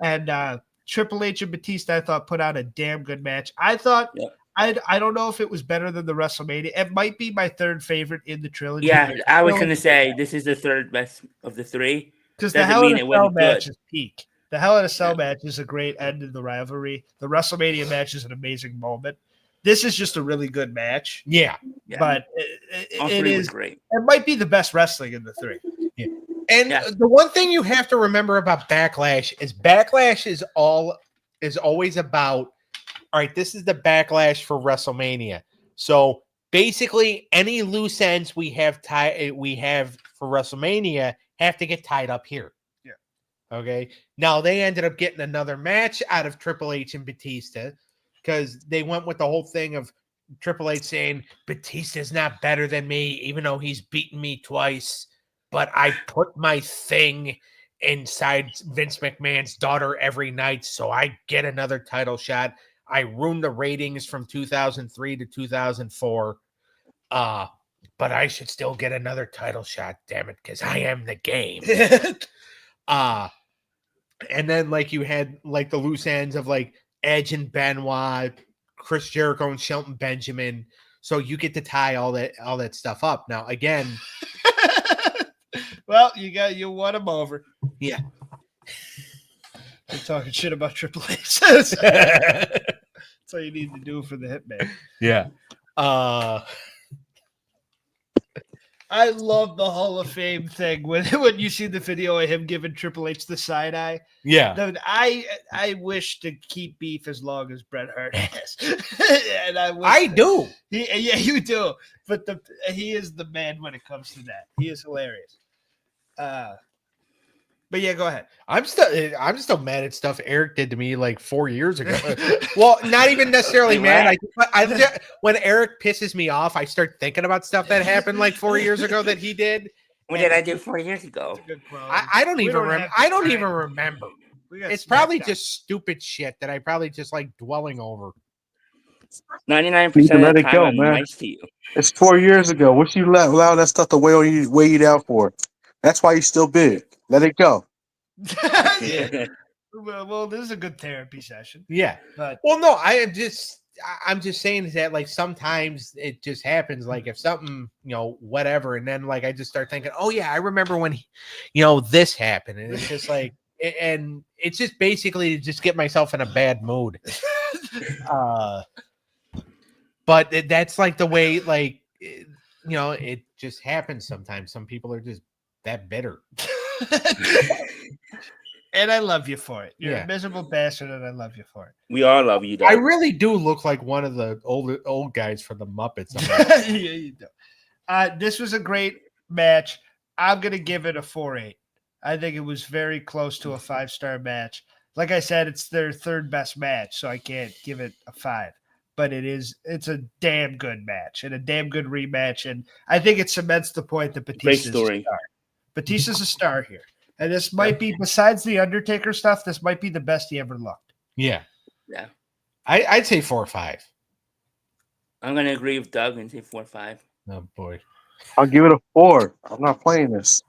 And Triple H and Batista, I thought, put out a damn good match. I thought. Yeah. I don't know if it was better than the WrestleMania. It might be my third favorite in the trilogy. Yeah, I was going to say this is the third best of the three. Because the Hell in a Cell match is peak. The Hell in a Cell match is a great end of the rivalry. The WrestleMania match is an amazing moment. This is just a really good match. Yeah. But it is great. It might be the best wrestling in the three. Yeah. And the one thing you have to remember about Backlash is always about, all right, this is the Backlash for WrestleMania. So basically, any loose ends we have for WrestleMania have to get tied up here. Yeah. Okay. Now they ended up getting another match out of Triple H and Batista because they went with the whole thing of Triple H saying Batista's not better than me, even though he's beaten me twice. But I put my thing inside Vince McMahon's daughter every night, so I get another title shot. I ruined the ratings from 2003 to 2004. But I should still get another title shot, damn it, because I am the game. And then like you had like the loose ends of like Edge and Benoit, Chris Jericho and Shelton Benjamin. So you get to tie all that stuff up. Now again, well, you won them over. Yeah. You're talking shit about Triple H. That's all you need to do for the Hitman. Yeah. I love the Hall of Fame thing when you see the video of him giving Triple H the side eye. Yeah. Dude, I wish to keep beef as long as Bret Hart has. And I do. Yeah, you do. But he is the man when it comes to that. He is hilarious. But yeah, go ahead. I'm still mad at stuff Eric did to me like 4 years ago. Well, not even necessarily mad. When Eric pisses me off, I start thinking about stuff that happened like 4 years ago that he did. What did I do 4 years ago? I don't even remember. I don't even remember. It's probably just stupid shit that I probably just like dwelling over. 99% of the time, I'm nice to you. It's 4 years ago. What you allow that stuff to weigh you down for? That's why you still big. Let it go. Yeah. Well, this is a good therapy session. Yeah. But well, no, I'm just saying that like sometimes it just happens. Like if something, whatever, and then like I just start thinking, oh yeah, I remember when, this happened, and it's just like, and it's just basically to just get myself in a bad mood. But that's like the way, like, it just happens sometimes. Some people are just that bitter. And I love you for it. You're a miserable bastard, and I love you for it. We all love you, though. I really do look like one of the old guys from the Muppets. Yeah, you do. This was a great match. I'm going to give it a 4.8. I think it was very close to a 5-star match. Like I said, it's their third best match, so I can't give it a 5. But it's a damn good match and a damn good rematch. And I think it cements the point that Batista's a star. Batista's a star here. And this might be, besides the Undertaker stuff, this might be the best he ever looked. Yeah. Yeah. I'd say 4 or 5. I'm going to agree with Doug and say 4 or 5. Oh, boy. I'll give it a 4. I'm not playing this.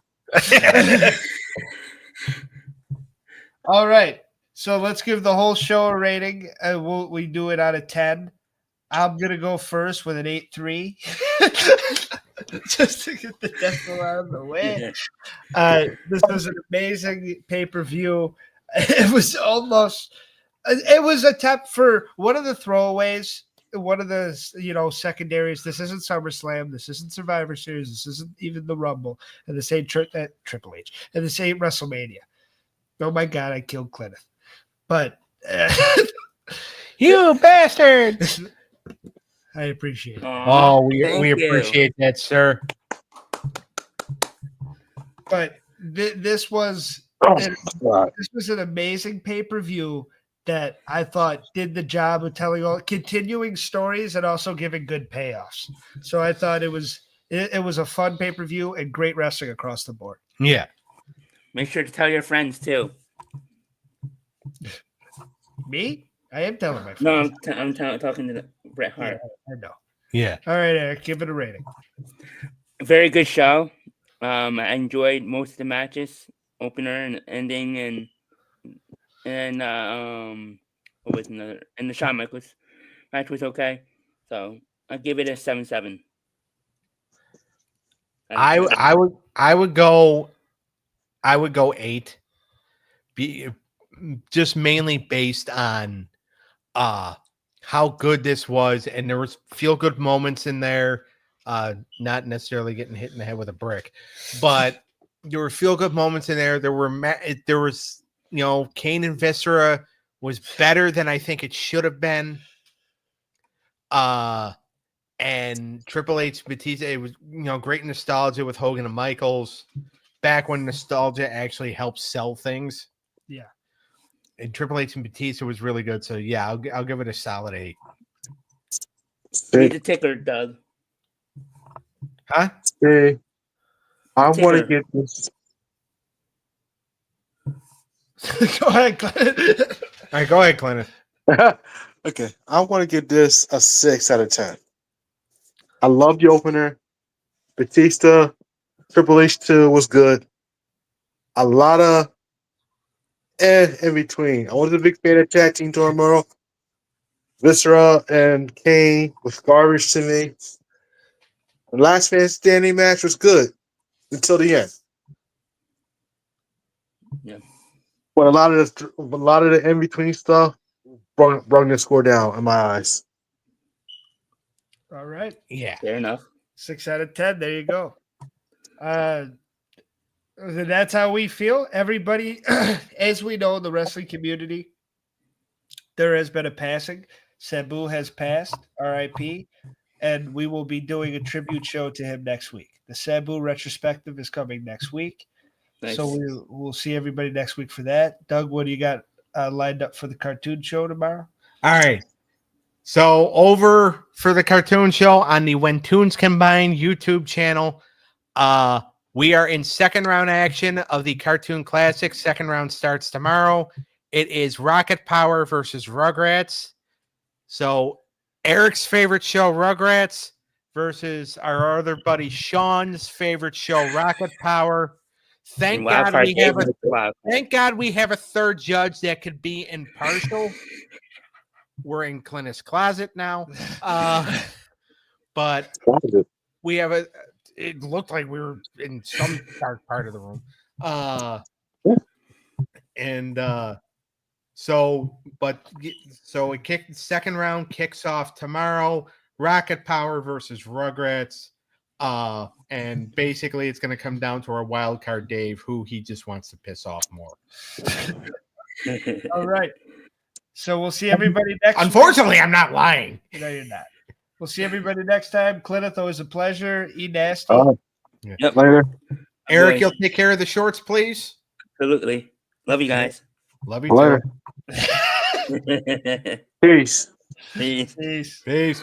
All right. So let's give the whole show a rating. We do it out of 10. I'm going to go first with an 8.3. Just to get the decimal out of the way. This was an amazing pay-per-view. It was a tap for one of the throwaways, one of the secondaries. This isn't SummerSlam. This isn't Survivor Series. This isn't even the Rumble. And this ain't Triple H. And this ain't WrestleMania. Oh my God, I killed Clinton. But you bastard! I appreciate it. Oh, we appreciate that, sir. But this was an amazing pay-per-view that I thought did the job of telling continuing stories and also giving good payoffs. So I thought it was It was a fun pay-per-view and great wrestling across the board. Yeah. Make sure to tell your friends too. Me? I am telling my friends. No, I'm talking to the Bret Hart. Yeah, I know. Yeah. All right, Eric, give it a rating. Very good show. I enjoyed most of the matches, opener and ending, and what was another? And the Shawn Michaels match was okay. So I'll give it a 7/7. I would go 8. Just mainly based on how good this was, and there was feel good moments in there. Not necessarily getting hit in the head with a brick, but there were feel good moments in there. There was Kane and Viscera was better than I think it should have been. And Triple H Batista, it was great nostalgia with Hogan and Michaels back when nostalgia actually helped sell things. Yeah. And Triple H and Batista was really good. So yeah, I'll give it a solid 8. Read the ticker, Doug. Huh? Hey, I want to Ticker. get this. Go ahead, Glenn. All right, go ahead, Clinton. Okay, I want to give this a 6 out of 10. I love the opener. Batista, Triple H 2 was good. A lot of in between. I wasn't a big fan of Tag Team Turmoil. Viscera and Kane was garbage to me. The last man standing match was good until the end. Yeah. But a lot of the in between stuff brought the score down in my eyes. All right. Yeah. Fair enough. 6 out of 10. There you go. That's how we feel. Everybody, as we know, in the wrestling community, there has been a passing. Sabu has passed, RIP, and we will be doing a tribute show to him next week. The Sabu retrospective is coming next week. Nice. So we'll see everybody next week for that. Doug, what do you got lined up for the cartoon show tomorrow? All right. So over for the cartoon show on the When Tunes Combine YouTube channel, we are in second round action of the Cartoon Classic. Second round starts tomorrow. It is Rocket Power versus Rugrats. So Eric's favorite show, Rugrats, versus our other buddy Sean's favorite show, Rocket Power. Thank God we have a third judge that could be impartial. We're in Clinton's closet now. But we have it looked like we were in some dark part of the room. Second round kicks off tomorrow. Rocket Power versus Rugrats. And basically it's going to come down to our wild card Dave, who he just wants to piss off more. All right. So we'll see everybody next Unfortunately, I'm not lying. No, you're not. We'll see everybody next time. Clinton, always a pleasure. E Nasty. Yep. Later. Eric, you'll take care of the shorts, please. Absolutely. Love you guys. Love you Later. too. Peace. Peace. Peace. Peace.